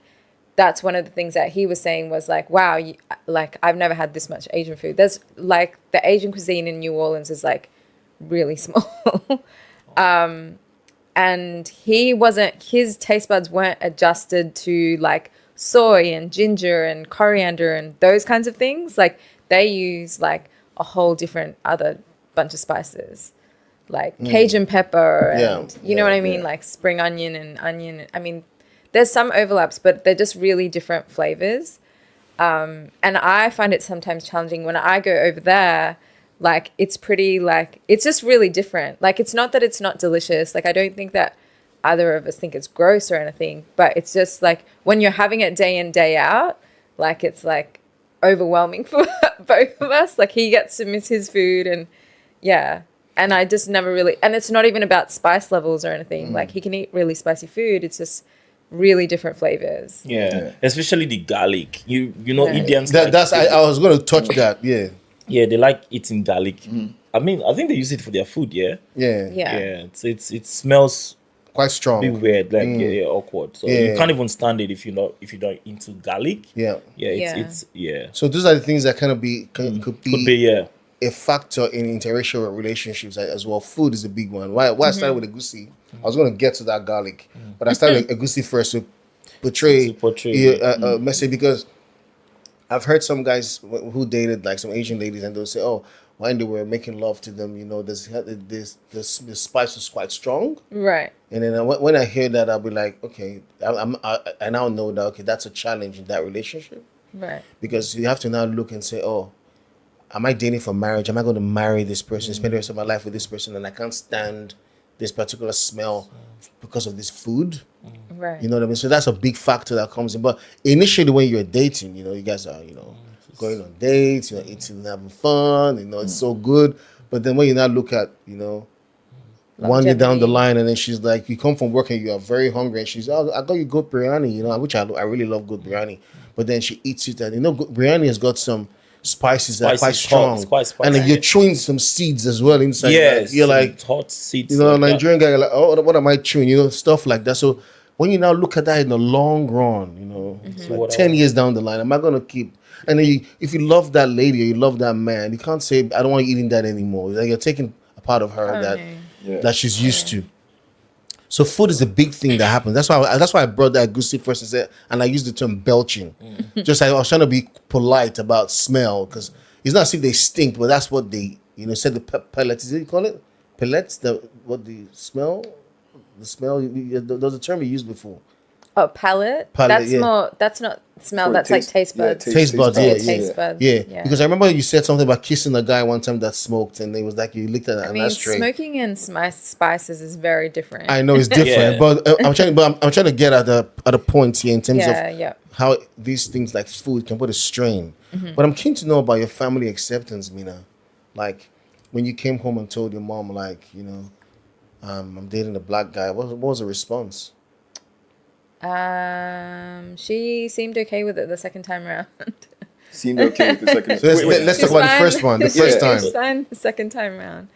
that's one of the things that he was saying was like, wow, like I've never had this much Asian food. There's like the Asian cuisine in New Orleans is like really small. And his taste buds weren't adjusted to like soy and ginger and coriander and those kinds of things. Like they use like a whole different other bunch of spices, like Cajun pepper and you know what I mean? Like spring onion and onion. I mean, there's some overlaps, but they're just really different flavors. And I find it sometimes challenging when I go over there. Like it's pretty like it's just really different. Like it's not that it's not delicious. Like I don't think that either of us think it's gross or anything, but it's just like when you're having it day in day out, like it's like overwhelming for both of us. Like he gets to miss his food and yeah. And I just never really, and it's not even about spice levels or anything. Like he can eat really spicy food. It's just really different flavors. Yeah. Especially the garlic. You know Indians. I was going to touch that. Yeah. Yeah, they like eating garlic. I mean, I think they use it for their food. Yeah. Yeah. Yeah. It smells Quite strong. a bit weird, like awkward. So you can't even stand it if you're not into garlic. Yeah. It's So those are the things that kind of could be yeah. a factor in interracial relationships as well. Food is a big one. Why I started with egusi, I was going to get to that garlic, but I started with egusi first to portray a message, because I've heard some guys who dated like some Asian ladies, and they'll say, "Oh, when they were making love to them, you know, the spice was quite strong." Right. And then when I hear that, I'll be like, okay, I now know that okay, that's a challenge in that relationship, Right. because you have to now look and say, oh, am I dating for marriage? Am I going to marry this person, spend the rest of my life with this person, and I can't stand this particular smell because of this food? Right. You know what I mean? So that's a big factor that comes in. But initially, when you're dating, you know, you guys are, you know, going on dates, you're eating, having fun, you know, it's so good. But then when you now look at, you know, one day down the line, and then she's like, you come from work and you are very hungry, and she's, oh, I got you good biryani, you know, which I really love good biryani. But then she eats it, and you know, biryani has got some spices that are quite strong, quite spicy. and then you're chewing some seeds as well inside. Yes, you're like hot seeds. you know, like Nigerian guy, you're like, oh, what am I chewing? You know, stuff like that. So when you now look at that in the long run, you know, like 10 years down the line, am I gonna keep? And then if you love that lady or you love that man, you can't say I don't want you eating that anymore. Like you're taking a part of her that she's used to. So food is a big thing that happens. That's why I brought that goosey first and said, and I used the term belching. Just like I was trying to be polite about smell, because it's not as if they stink, but that's what they, you know, said the pellets. Is it you call it pellets? The smell. There's a term you used before. Oh, palate. That's more. That's not smell. That's like taste buds. Taste buds. Taste buds. Yeah. Because I remember you said something about kissing a guy one time that smoked, and it was like you looked at an ashtray. Smoking and spices is very different. I know it's different, but I'm trying to get at a point here in terms of how these things like food can put a strain. But I'm keen to know about your family acceptance, Mina. Like when you came home and told your mom, like, you know, I'm dating a black guy. What was the response? She seemed okay with it the second time around. Seemed okay with the second. So let's talk about the first one. The first time. She's fine the second time around.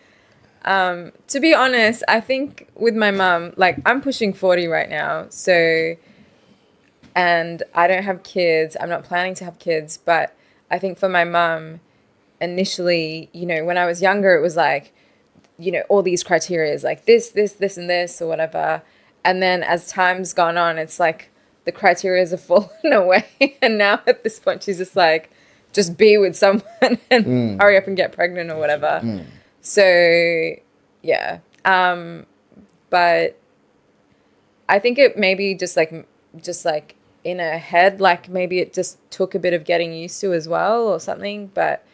To be honest, I think with my mum, like I'm pushing 40 right now, so, and I don't have kids. I'm not planning to have kids, but I think for my mum, initially, you know, when I was younger, it was like, you know, all these criteria is like this, and this, or whatever. And then as time's gone on, it's like the criteria have fallen away. And now at this point, she's just like, just be with someone and hurry up and get pregnant or whatever. So, yeah. But I think it maybe just like in her head, like maybe it just took a bit of getting used to as well or something. But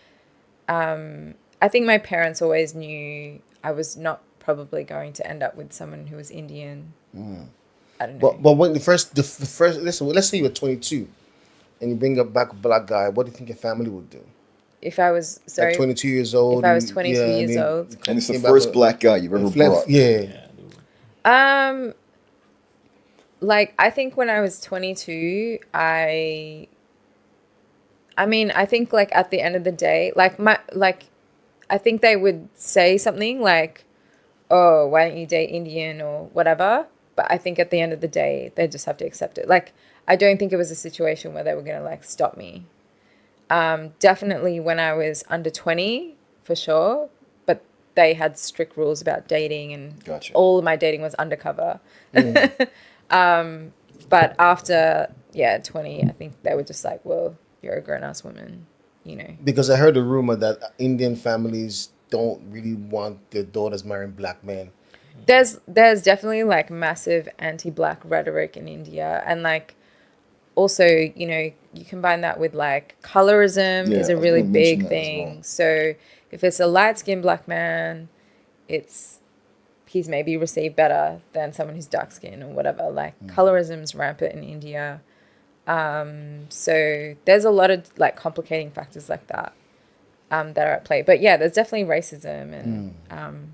I think my parents always knew I was not probably going to end up with someone who was Indian. I don't know. But when the first listen, let's say you were 22 and you bring back a black guy, what do you think your family would do? If I was, sorry, like 22 years old. If I was 22 years old. And it's the first black guy you've ever brought. Yeah. Like I think when I was 22, I think like at the end of the day, I think they would say something like, oh, why don't you date Indian or whatever? But I think at the end of the day, they just have to accept it. Like, I don't think it was a situation where they were going to like stop me. Definitely when I was under 20, for sure. But they had strict rules about dating, and Gotcha. all of my dating was undercover. But after, 20, I think they were just like, well, you're a grown-ass woman, you know. Because I heard a rumor that Indian families don't really want their daughters marrying black men. There's definitely like massive anti-black rhetoric in India, and like also, you know, you combine that with like colorism Yeah, is I a was really gonna mention big that as thing. well. So if it's a light-skinned black man, he's maybe received better than someone who's dark-skinned or whatever. Like colorism's rampant in India. So there's a lot of like complicating factors like that that are at play. But yeah, there's definitely racism, and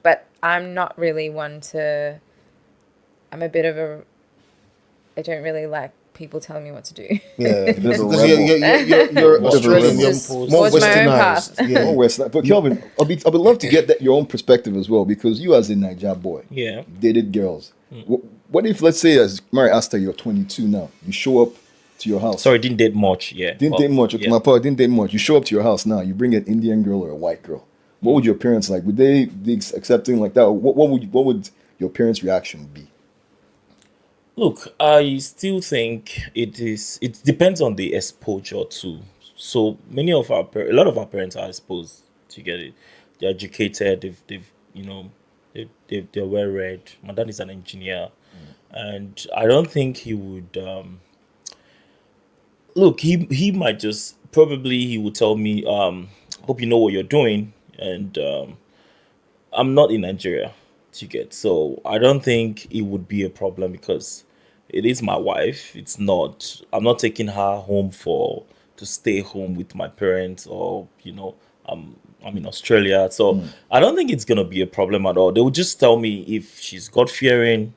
but I'm not really one to. I'm a bit of a. I don't really like people telling me what to do. Yeah, There's a because rebel. you're Most of the Australian, you're rebels. more Forge my own westernized. path. Yeah. Oh, West. But Kelvin, I would love to get your own perspective as well, because you as a Niger boy, Yeah. dated girls. What if, let's say, as Mary asked her, you're 22 now, you show up to your house. Sorry, didn't date much. Yeah. Didn't date much. Okay, Yeah. my part didn't date much. You show up to your house now. You bring an Indian girl or a white girl. What would your parents like? Would they be accepting like that? Or what would your parents' reaction be? Look, I still think it depends on the exposure too. So many of a lot of our parents are exposed to get it. They're educated. They've you know they're well read. My dad is an engineer, and I don't think he would. Look, he might just probably he would tell me, hope you know what you're doing, and I'm not in Nigeria to get, so I don't think it would be a problem because it is my wife. It's not. I'm not taking her home to stay home with my parents, or I'm in Australia, so I don't think it's gonna be a problem at all. They would just tell me if she's God fearing,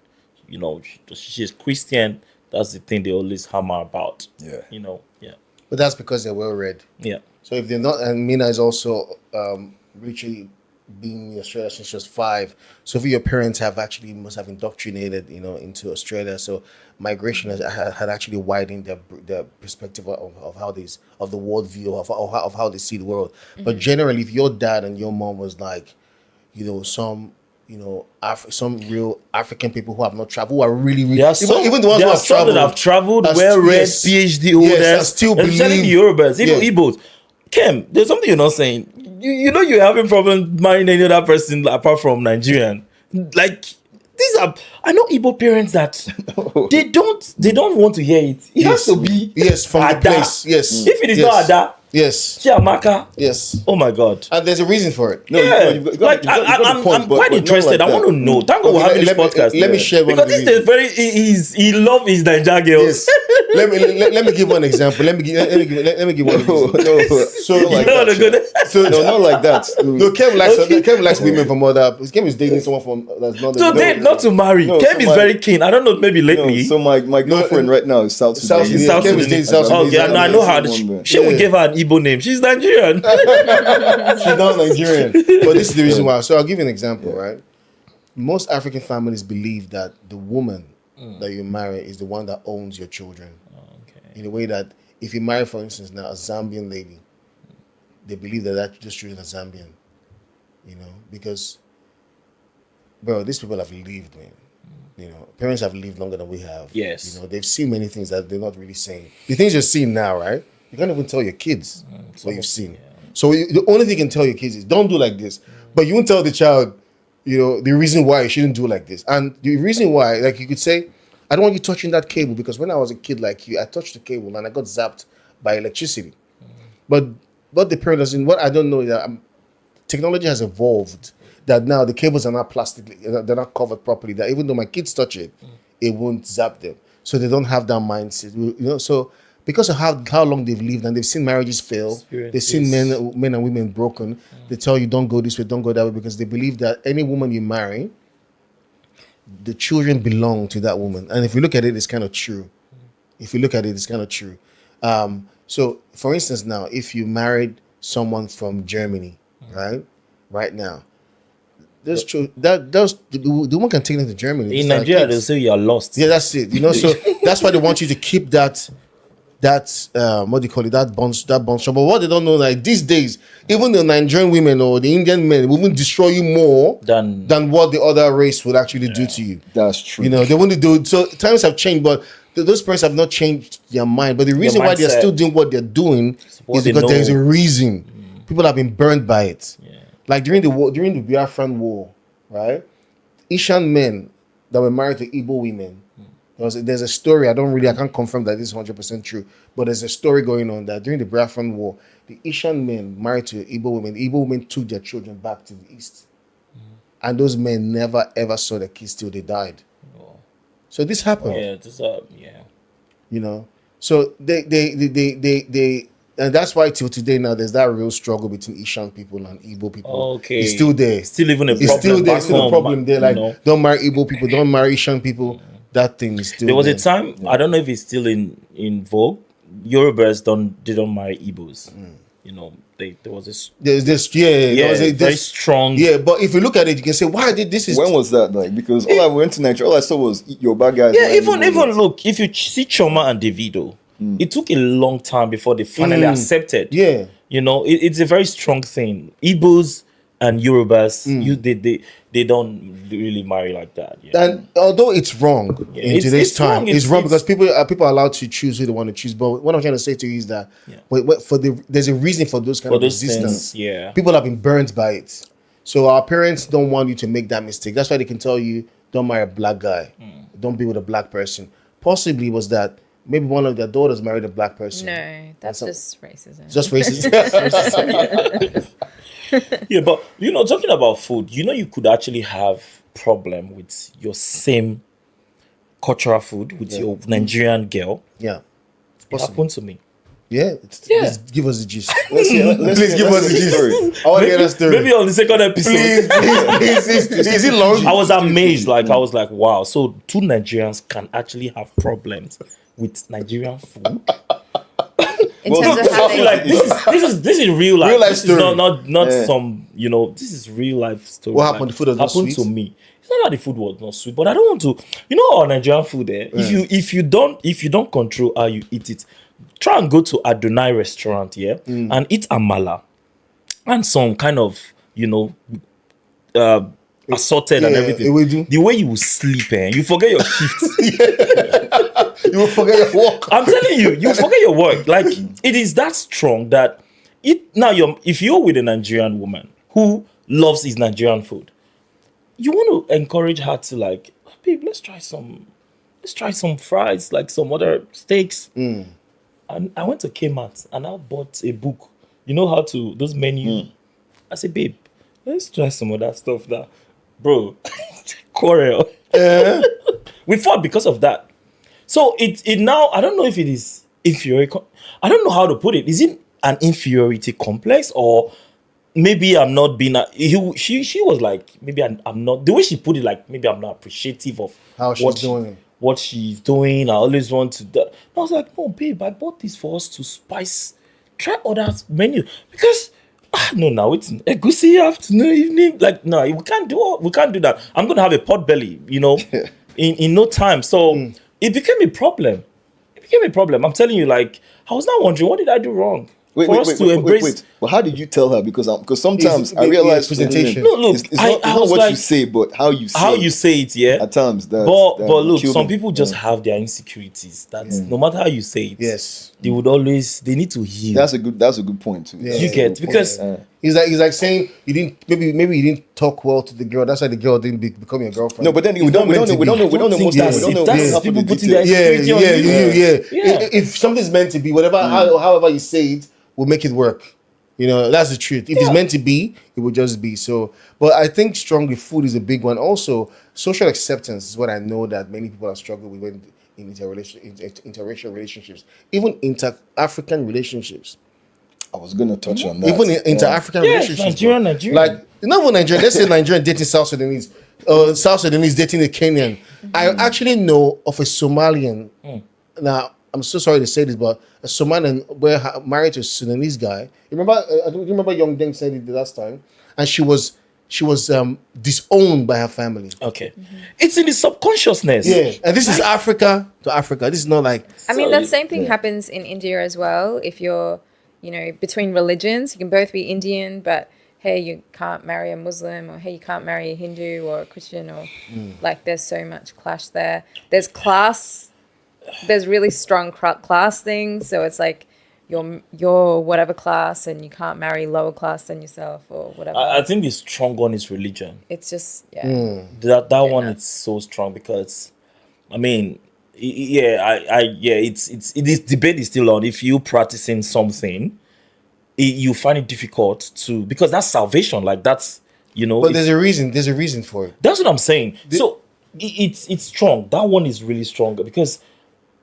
she's Christian. That's the thing they always hammer about. Yeah. Yeah, But that's because they're well read. yeah. So if they're not, and Mina is also literally been in Australia since she was 5. So if your parents must have indoctrinated, into Australia. So migration had actually widened their perspective of how of the world view of how they see the world. But generally, if your dad and your mom was like, some some real African people who have not traveled, who are really, really, There are some, even the ones there who are have some that have traveled, well-read, yes, PhD holders, yes, I still especially believe, the Yorubas, even yeah. Igbos. Kim, there's something you're not saying. You're having problems marrying any other person apart from Nigerian. Like, I know Igbo parents that they don't want to hear it. It has to be from the Ada. place. Yes. If it is Yes. not Ada, Yes. Chiamaka. Yes. Oh my God. And there's a reason for it. No, Yeah, you've got a I'm point, but quite not interested. like I want that. to know. Thank God we're Okay, having this podcast. let me share one because of the this is very he love his Niger girls. Yes. let me give one example. Let me give one No, reason. no, So not like No, that. no, good. So No, not like that. no, Kevin likes women from other. Kevin is dating someone from that's not. To date, not to marry. No, Kem so is my- very keen. I don't know, maybe No, lately. so my girlfriend right now is South South Sudanese. Sudan. South Kevin is Sudanese. dating South Oh, Okay, Sudanese. I know how. Someone, She would give her an Igbo name. She's Nigerian. She's not Nigerian. But this is the reason why. So I'll give you an example, right? Most African families believe that the woman that you marry is the one that owns your children. Okay. In a way that if you marry, for instance, now a Zambian lady, they believe that those children are Zambian. Because, bro, these people have lived, man. Parents have lived longer than we have. Yes. They've seen many things that they're not really saying. The things you're seeing now, right? You can't even tell your kids what you've seen. So the only thing you can tell your kids is don't do like this. But you won't tell the child, the reason why you shouldn't do like this. And the reason why, like you could say, I don't want you touching that cable because when I was a kid like you, I touched the cable and I got zapped by electricity. But what the parent doesn't, what I don't know is that technology has evolved that now the cables are not plastic, they're not covered properly. That even though my kids touch it, it won't zap them. So they don't have that mindset. So because of how long they've lived and they've seen marriages fail, they've seen men and women broken. They tell you don't go this way, don't go that way because they believe that any woman you marry, the children belong to that woman. And if you look at it, it's kind of true. So, for instance, now, if you married someone from Germany, right now, That's true. The woman can take them to Germany. In just like Nigeria, kids. they'll say you are lost. Yeah, that's it. So that's why they want you to keep that what do you call it? That bond shop. But what they don't know, like these days, even the Nigerian women or the Indian men will even destroy you more than what the other race would actually do to you. That's true. They want to do. So times have changed, but those parents have not changed their mind. But the reason why they're still doing what they're doing is because there is a reason. People have been burned by it. Yeah. Like during the war, during the Biafran War, right? Ishan men that were married to Igbo women. There's a story. I can't confirm that this is 100% true, but there's a story going on that during the Biafran War, the Ishan men married to Igbo women. The Igbo women took their children back to the east, and those men never ever saw their kids till they died. Oh. So this happened. Yeah, So they and that's why till today now there's that real struggle between Ishan people and Igbo people. Okay, it's still there. Still even a problem. It's still there. It's still a problem there. Like don't marry Igbo people, don't marry Ishan people. That thing is still. There was a time, I don't know if it's still in vogue. Yorubas don't marry Igbos. There was this. There's this, there was very strong. Yeah, but if you look at it, you can say, why did this? When was that? Like, because I went to Nigeria, all I saw was your bad guys. Yeah, even look, if you see Choma and Davido, it took a long time before they finally accepted. Yeah, it's a very strong thing. Igbos and Yorubas, they don't really marry like that. Yeah. And although it's wrong in today's time, it's wrong because people are allowed to choose who they want to choose. But what I'm trying to say to you is that there's a reason for those kind of resistance. People have been burned by it. So our parents don't want you to make that mistake. That's why they can tell you don't marry a black guy, don't be with a black person. Possibly was that maybe one of their daughters married a black person. No, that's just racism. Just racism. Yeah, but talking about food, you could actually have problem with your same cultural food with your Nigerian girl. Yeah, it happened to me. Yeah, please give us the gist. Please give us the gist. I want to hear that story. Maybe on the second episode. Please. Is it long? I was amazed. I was like, wow. So two Nigerians can actually have problems with Nigerian food. In terms of I feel like this is real life. Real life this story. Is not some this is real life story. What happened? The food was not happened sweet? to me. It's not that the food was not sweet, but I don't want to. Our Nigerian food there. If you don't control how you eat it, try and go to Adonai restaurant and eat amala and some kind of assorted and everything. The way you will sleep, you forget your shift. You will forget your work. I'm telling you forget your work. Like it is that strong that if you're with a Nigerian woman who loves his Nigerian food, you want to encourage her to like, babe, let's try some fries, like some other steaks. And I went to Kmart and I bought a book. You know how to those menu. I said, babe, let's try some of that stuff that, bro, quarrel. We fought because of that. So it now, I don't know if it is inferiority. I don't know how to put it. Is it an inferiority complex or maybe I'm not being she was like, maybe I'm not, the way she put it, like maybe I'm not appreciative of how she's doing. What she's doing. I always want to do. I was like, no, babe, I bought this for us to spice. Try other menu because no, now it's egusi afternoon, evening. Like, no, we can't do that. I'm gonna have a pot belly, in no time. So it became a problem. I'm telling you, like, I was not wondering what did I do wrong. Wait. Well, how did you tell her? Because sometimes I realize presentation. No, look, it's not what you say, but how you say it. Yeah. At times, but look, some people just have their insecurities. That's no matter how you say it. Yes, they need to heal. That's a good point too. Yeah. You get because he's like saying you didn't maybe you didn't talk well to the girl. That's why the girl didn't become your girlfriend. No, but then we don't know most of it. We don't know half of the people putting details. their If something's meant to be, however you say it, will make it work. That's the truth. If it's meant to be, it will just be. So, but I think strongly food is a big one. Also, social acceptance is what I know that many people are struggling with when in interracial relationships, even inter-African relationships. I was gonna touch on that. Even inter-African relationships. Nigerian. Like, not even Nigerian. Let's say Nigerian dating South Sudanese, South Sudanese dating a Kenyan. I actually know of a Somalian. Now, I'm so sorry to say this, but a Somalian married to a Sudanese guy. You remember? You remember Young Deng said it the last time, and she was she was disowned by her family. Okay. It's in the subconsciousness. Yeah, and this is Africa to Africa. This is not like I mean, that same thing yeah. happens in India as well. If you're, between religions, you can both be Indian, but hey, you can't marry a Muslim, or hey, you can't marry a Hindu or a Christian, or like there's so much clash there. There's class, there's really strong class things. So it's like you're whatever class and you can't marry lower class than yourself or whatever. I think the strong one is religion. It's just, yeah. That one nuts. is so strong because, I mean, it's this debate is still on. If you practicing something, you find it difficult to, because that's salvation. Like that's, but there's a reason. There's a reason for it. that's what I'm saying. So it's strong. That one is really strong because,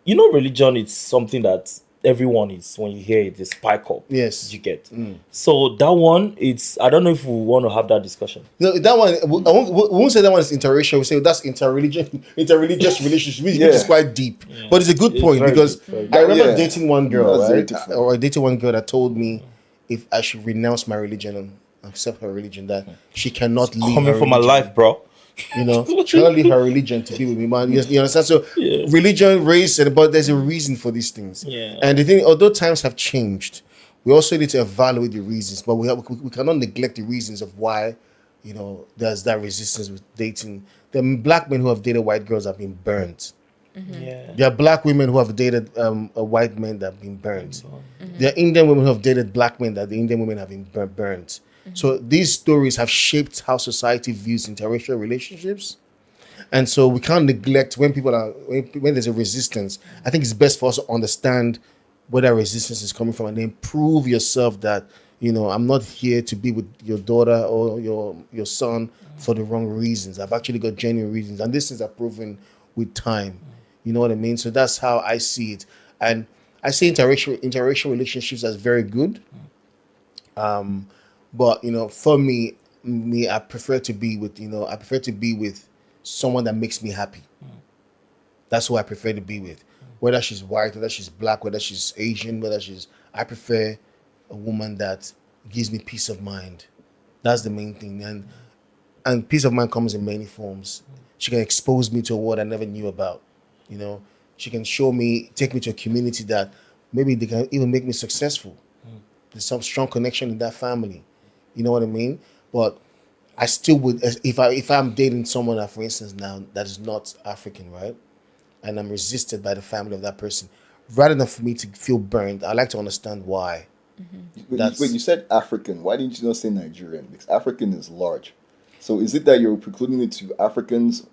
religion is something that everyone is, when you hear it, they spike up. Yes. You get. So that one, I don't know if we want to have that discussion. No, that one, we won't say that one is interracial. We say that's interreligious relationship, which is quite deep. But it's a good point very because deep, I remember dating one girl, That's very right? different. Or I dated one girl that told me if I should renounce my religion and accept her religion, that she cannot leave Coming her from my religion. life, bro. She cannot leave her religion to be with me, man. You understand? So religion, race, but there's a reason for these things. Yeah. And the thing, although times have changed, we also need to evaluate the reasons, but we cannot neglect the reasons of why, there's that resistance with dating. The black men who have dated white girls have been burnt. Yeah. There are black women who have dated white men that have been burnt. There are Indian women who have dated black men that the Indian women have been burnt. So these stories have shaped how society views interracial relationships. And so we can't neglect when there's a resistance. I think it's best for us to understand where that resistance is coming from and then prove yourself that, I'm not here to be with your daughter or your son for the wrong reasons. I've actually got genuine reasons. And these things are proven with time. You know what I mean? So that's how I see it. And I see interracial relationships as very good. But for me, I prefer to be with someone that makes me happy. That's who I prefer to be with. Whether she's white, whether she's black, whether she's Asian, I prefer a woman that gives me peace of mind. That's the main thing. And peace of mind comes in many forms. She can expose me to a world I never knew about. She can take me to a community that maybe they can even make me successful. There's some strong connection in that family. You know what I mean? But I still would, if I'm dating someone that, for instance, now that is not African, right? And I'm resisted by the family of that person, rather than for me to feel burned, I like to understand why. Wait, you said African. Why didn't you not say Nigerian? Because African is large. So is it that you're precluding it to Africans,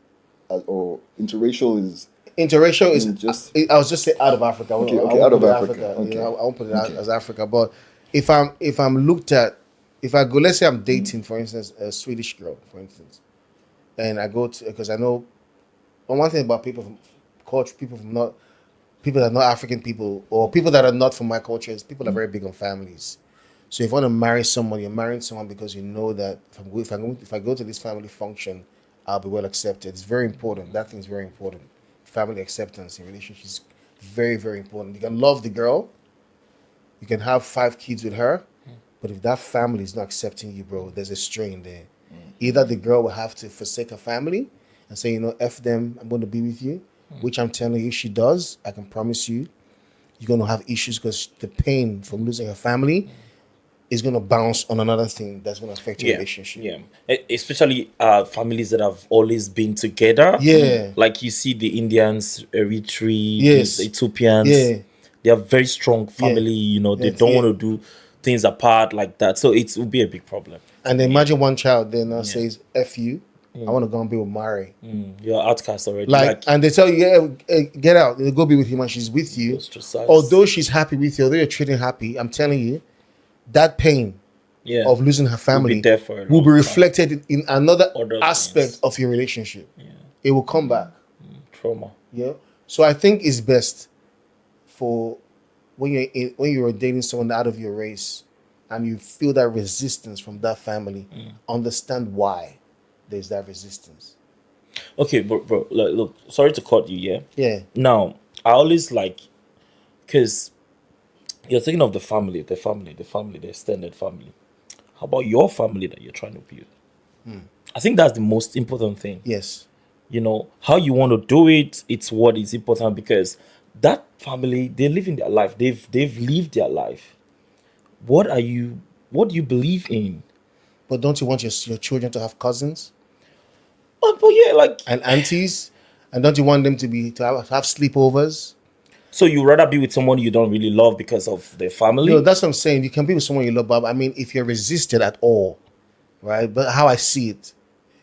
or interracial is? Interracial is just. I was just say out of Africa. Okay, I won't out of put it Africa. Okay. I won't put it out as Africa. But if I'm looked at, if I go, let's say I'm dating, for instance, a Swedish girl, for instance, and I go to, because I know one thing about people from culture, people that are not African people, or people that are not from my culture, is people are very big on families. So if you want to marry someone, you're marrying someone because you know that if I go to this family function, I'll be well accepted. It's very important. That thing is very important. Family acceptance in relationships is very, very important. You can love the girl, you can have 5 kids with her, but if that family is not accepting you, bro, there's a strain there. Either the girl will have to forsake her family and say, F them, I'm going to be with you, which I'm telling you, if she does, I can promise you, you're going to have issues because the pain from losing her family is going to bounce on another thing that's going to affect your relationship. Yeah, especially families that have always been together. Yeah. Like you see the Indians, Eritreans, Yes. Ethiopians. Yeah. They are very strong family. They don't want to do things apart like that. So it will be a big problem. And then imagine one child then says, F you, I want to go and be with Mari. You're outcast already. And they tell you, get out. They go be with him and she's with you. Ostracized. Although she's happy with you, although you're treating her happy, I'm telling you, that pain of losing her family there for a will long be time. reflected in another Other aspect things. of your relationship. It will come back. Trauma. Yeah. So I think it's best for when you're dating someone out of your race and you feel that resistance from that family, understand why there's that resistance. Okay, bro, look, sorry to cut you, yeah? Yeah. Now, I always because you're thinking of the family, the extended family. How about your family that you're trying to build? I think that's the most important thing. Yes. You know, how you want to do it, it's what is important, because that family, they're living their life. They've lived their life. What do you believe in? But don't you want your children to have cousins But yeah, like, and aunties? And don't you want them to have sleepovers? so you rather be with someone you don't really love because of their family? No, that's what I'm saying. You can be with someone you love, but I mean, if you're resisted at all, right? But how I see it,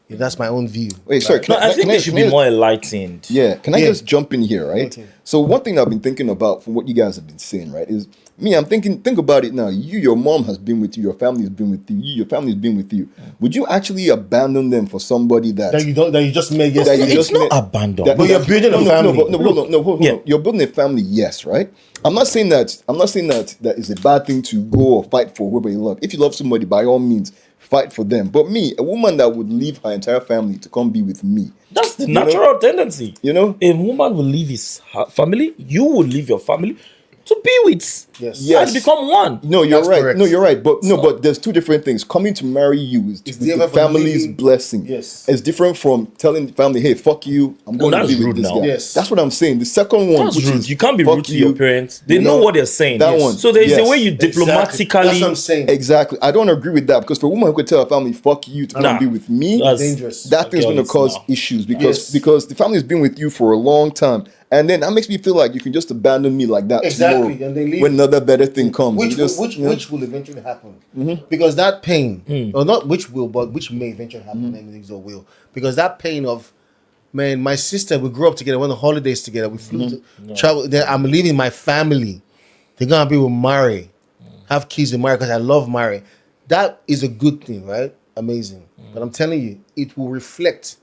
that's my own view. Wait, sorry. right? No, I think they should be more enlightened. Yeah, can I Yeah. just jump in here, right? Okay. So one thing I've been thinking about from what you guys have been saying, right, is me. I'm thinking, think about it now. Your mom has been with you, your family has been with you, your family has been with you. Would you actually abandon them for somebody that That you just made that yesterday. you It's just not met- abandon. that- But you're building a family. hold Yeah. on. You're building a family, yes, right? I'm not saying that that is a bad thing to go or fight for whoever you love. If you love somebody, by all means, fight for them. But me, a woman that would leave her entire family to come be with me, That's the know? natural tendency. you know? A woman will leave family. You will leave your family to be with. Yes. And become one. No, you're That's right. correct. No, you're right. But there's two different things. Coming to marry you is It's with different the from family's leaving- blessing. Yes. It's different from telling the family, "Hey, fuck you. I'm going to that's be with rude this now. guy." Yes. That's what I'm saying. The second one, That's which rude. is You can't be fuck rude to your parents. They you know know, what they're saying. that one, So there is a yes. way you Exactly. diplomatically. That's what I'm saying. Exactly. I don't agree with that because for a woman who could tell her family, "Fuck you," to come Nah. and be with me, That's dangerous. that thing's girl going to is cause now. issues Yes. because the family's been with you for a long time, and then that makes me feel like you can just abandon me like that Exactly, tomorrow and they leave. when another better thing comes. Which You just, which you know? which will eventually happen, because that pain, or not which will, but which may eventually happen. Anything so will, because that pain of, man, my sister, we grew up together, went on holidays together, we flew to travel. Then I'm leaving my family. They're gonna be with Mari, have kids with Mari because I love Mari. That is a good thing, right? Amazing. But I'm telling you, it will reflect